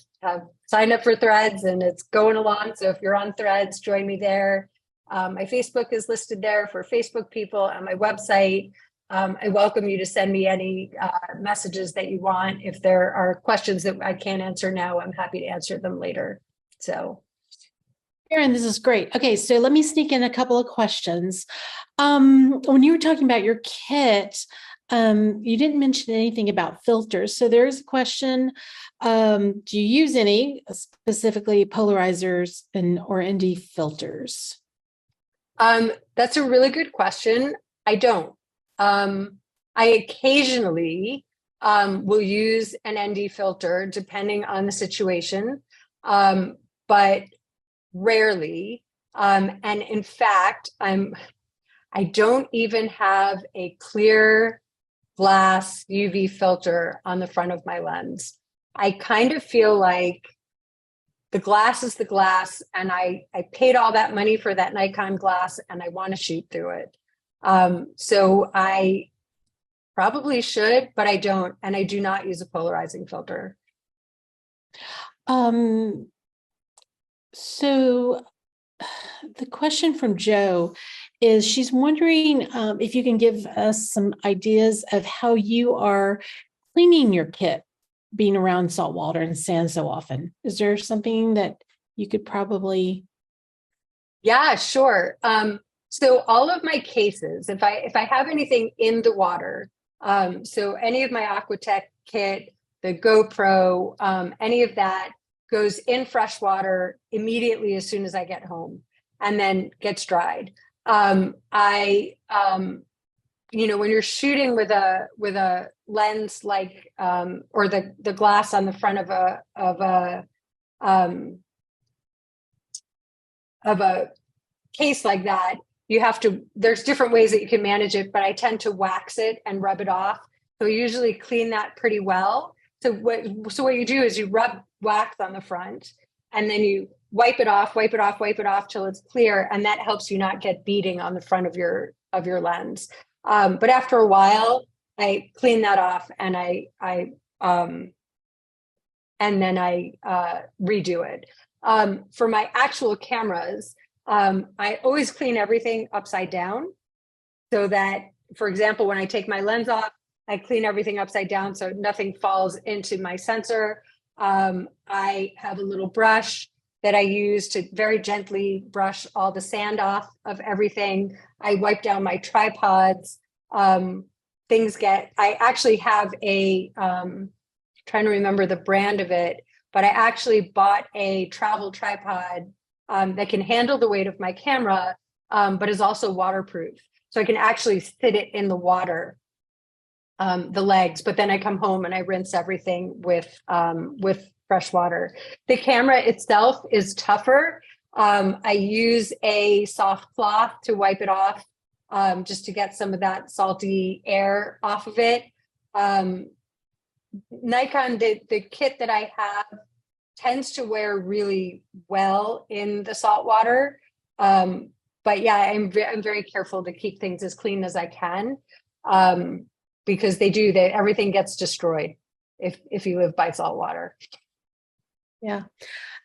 [SPEAKER 2] signed up for Threads and it's going along. So if you're on Threads, join me there. My Facebook is listed there for Facebook people, and my website. I welcome you to send me any messages that you want. If there are questions that I can't answer now, I'm happy to answer them later. So,
[SPEAKER 1] Sharon, this is great. Okay, so let me sneak in a couple of questions. When you were talking about your kit, you didn't mention anything about filters. So there's a question, do you use any, specifically polarizers or ND filters?
[SPEAKER 2] That's a really good question. I don't. I occasionally will use an ND filter depending on the situation, but rarely. And in fact, I don't even have a clear glass UV filter on the front of my lens. I kind of feel like the glass is the glass, and I paid all that money for that Nikon glass, and I want to shoot through it. So I probably should, but I don't, and I do not use a polarizing filter.
[SPEAKER 1] So the question from Joe is, she's wondering if you can give us some ideas of how you are cleaning your kit, being around salt water and sand so often. Is there something that you could probably?
[SPEAKER 2] Yeah, sure. So all of my cases, if I have anything in the water, so any of my Aquatech kit, the GoPro, any of that goes in fresh water immediately as soon as I get home, and then gets dried. When you're shooting with a lens like or the glass on the front of a case like that, there's different ways that you can manage it, but I tend to wax it and rub it off. So I usually clean that pretty well. So what you do is you rub wax on the front, and then you wipe it off till it's clear, and that helps you not get beading on the front of your lens. But after a while, I clean that off and then I redo it. For my actual cameras, I always clean everything upside down so that, for example, when I take my lens off, I clean everything upside down so nothing falls into my sensor. I have a little brush that I use to very gently brush all the sand off of everything. I wipe down my tripods. I actually have trying to remember the brand of it, but I actually bought a travel tripod that can handle the weight of my camera, but is also waterproof. So I can actually sit it in the water, the legs, but then I come home and I rinse everything with fresh water. The camera itself is tougher. I use a soft cloth to wipe it off, just to get some of that salty air off of it. Nikon, the kit that I have tends to wear really well in the salt water. But yeah, I'm very careful to keep things as clean as I can, because everything gets destroyed if you live by salt water.
[SPEAKER 1] Yeah.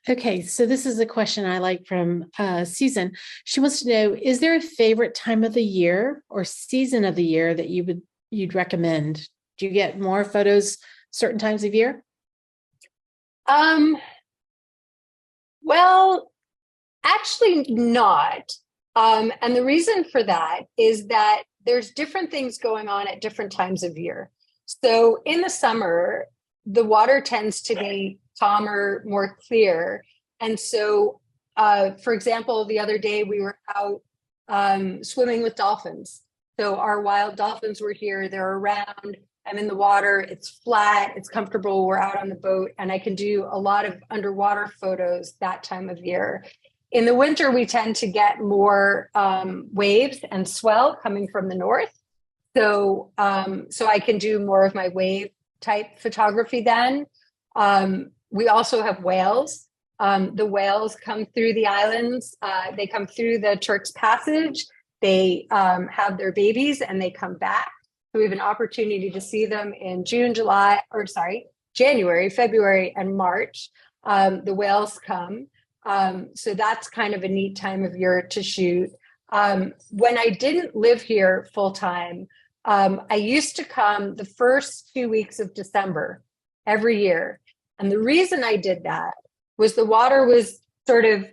[SPEAKER 1] Okay. So this is a question I like from Susan. She wants to know, is there a favorite time of the year or season of the year that you'd recommend? Do you get more photos certain times of year?
[SPEAKER 2] Well, actually not. And the reason for that is that there's different things going on at different times of year. So in the summer, the water tends to be calmer, more clear. And so, for example, the other day we were out swimming with dolphins. So our wild dolphins were here, they're around. I'm in the water, it's flat, it's comfortable, we're out on the boat, and I can do a lot of underwater photos that time of year. In the winter, we tend to get more waves and swell coming from the north. So I can do more of my wave type photography then. We also have whales. The whales come through the islands. They come through the Turks Passage. They have their babies and they come back. So we have an opportunity to see them in January, February, and March. The whales come. So that's kind of a neat time of year to shoot. When I didn't live here full time, I used to come the first 2 weeks of December every year. And the reason I did that was the water was sort of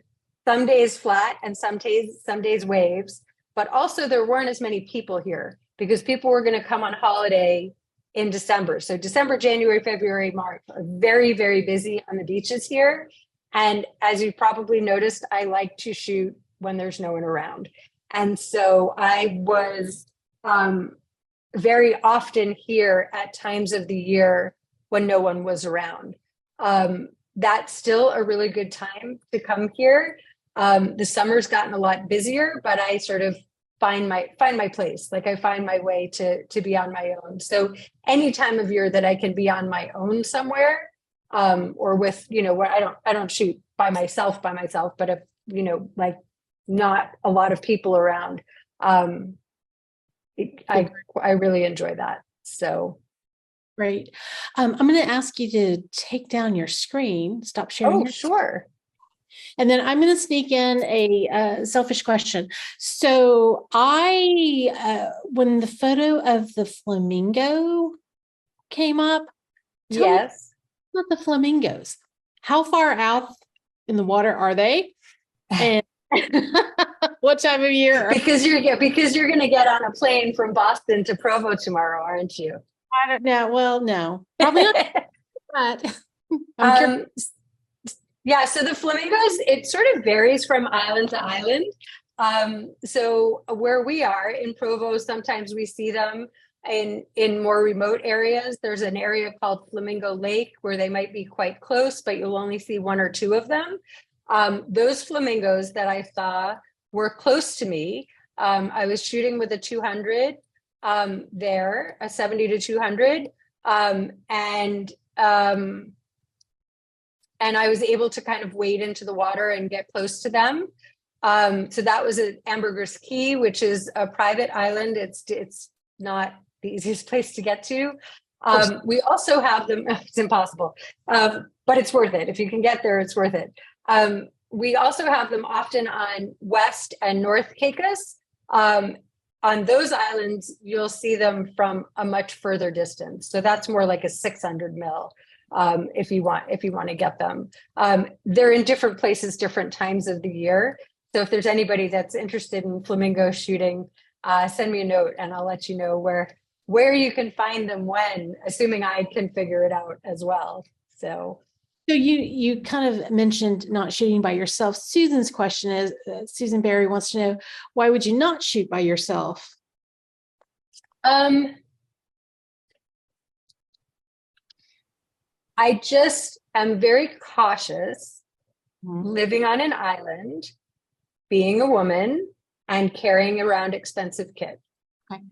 [SPEAKER 2] some days flat and some days waves, but also there weren't as many people here because people were going to come on holiday in December. So December, January, February, March are very, very busy on the beaches here. And as you probably noticed, I like to shoot when there's no one around. And so I was very often here at times of the year when no one was around. That's still a really good time to come here. The summer's gotten a lot busier, but I sort of find my place. Like I find my way to be on my own. So any time of year that I can be on my own somewhere, or with, where I don't shoot by myself, but if, like not a lot of people around, I really enjoy that. So.
[SPEAKER 1] Great. I'm going to ask you to take down your screen, stop sharing.
[SPEAKER 2] Oh, sure.
[SPEAKER 1] And then I'm going to sneak in a selfish question. So when the photo of the flamingo came up, tell me about the flamingos. How far out in the water are they? And what time of year?
[SPEAKER 2] Because you're going to get on a plane from Boston to Provo tomorrow, aren't you?
[SPEAKER 1] I don't know. Well, no, probably not. But
[SPEAKER 2] yeah, so the flamingos, it sort of varies from island to island. So where we are in Provo, sometimes we see them in more remote areas. There's an area called Flamingo Lake where they might be quite close, but you'll only see one or two of them. Those flamingos that I saw were close to me. I was shooting with a 200 there, a 70 to 200. And I was able to kind of wade into the water and get close to them. So that was at Ambergris Key, which is a private island. It's not the easiest place to get to. We also have them, it's impossible, but it's worth it. If you can get there, it's worth it. We also have them often on West and North Caicos. On those islands, you'll see them from a much further distance. So that's more like a 600 mil if you want to get them. They're in different places, different times of the year. So if there's anybody that's interested in flamingo shooting, send me a note and I'll let you know where you can find them when, assuming I can figure it out as well. So
[SPEAKER 1] you kind of mentioned not shooting by yourself. Susan's question is, Susan Berry wants to know, why would you not shoot by yourself?
[SPEAKER 2] I just am very cautious living on an island, being a woman, and carrying around expensive kit.
[SPEAKER 1] Okay.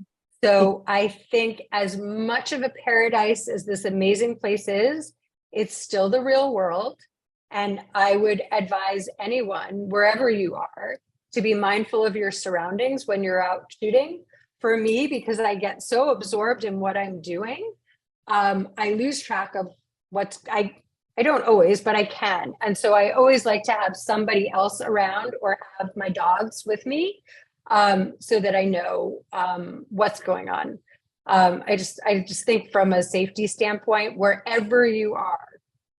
[SPEAKER 2] So I think as much of a paradise as this amazing place is, it's still the real world. And I would advise anyone, wherever you are, to be mindful of your surroundings when you're out shooting. For me, because I get so absorbed in what I'm doing, I lose track of I don't always, but I can. And so I always like to have somebody else around or have my dogs with me so that I know what's going on. I just think from a safety standpoint, wherever you are,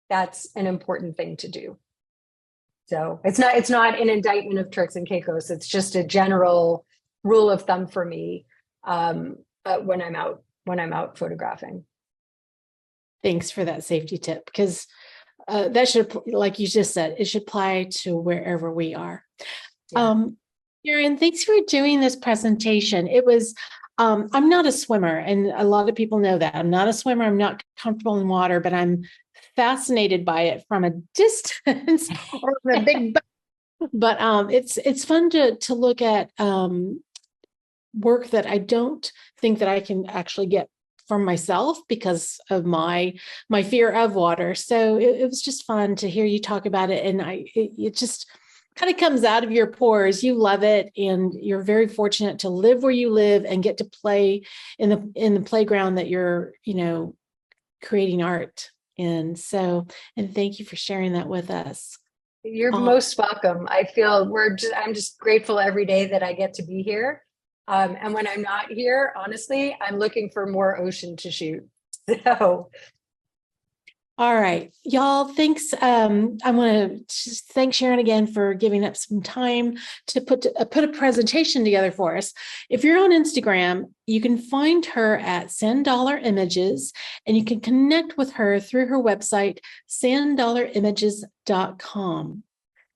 [SPEAKER 2] that's an important thing to do. So it's not an indictment of Turks and Caicos. It's just a general rule of thumb for me when I'm out photographing.
[SPEAKER 1] Thanks for that safety tip, because that should, like you just said, it should apply to wherever we are. Yeah. Sharon, thanks for doing this presentation. It was, I'm not a swimmer, and a lot of people know that. I'm not a swimmer. I'm not comfortable in water, but I'm fascinated by it from a distance or from a big boat. But it's fun to look at work that I don't think that I can actually get from myself because of my fear of water. So it was just fun to hear you talk about it, and it just kind of comes out of your pores. You love it, and you're very fortunate to live where you live and get to play in the playground that you're, creating art in. So, and thank you for sharing that with us.
[SPEAKER 2] You're most welcome. I feel I'm just grateful every day that I get to be here. And when I'm not here, honestly, I'm looking for more ocean to shoot. So.
[SPEAKER 1] All right, y'all, thanks. I want to thank Sharon again for giving up some time to put a presentation together for us. If you're on Instagram, you can find her at $10 Images, and you can connect with her through her website, $10images.com.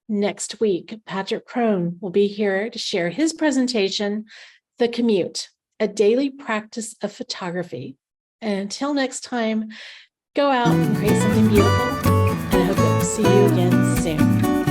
[SPEAKER 1] Next week, Patrick Crone will be here to share his presentation, The Commute, a daily practice of photography. And until next time, go out and create something beautiful, and I hope to see you again soon.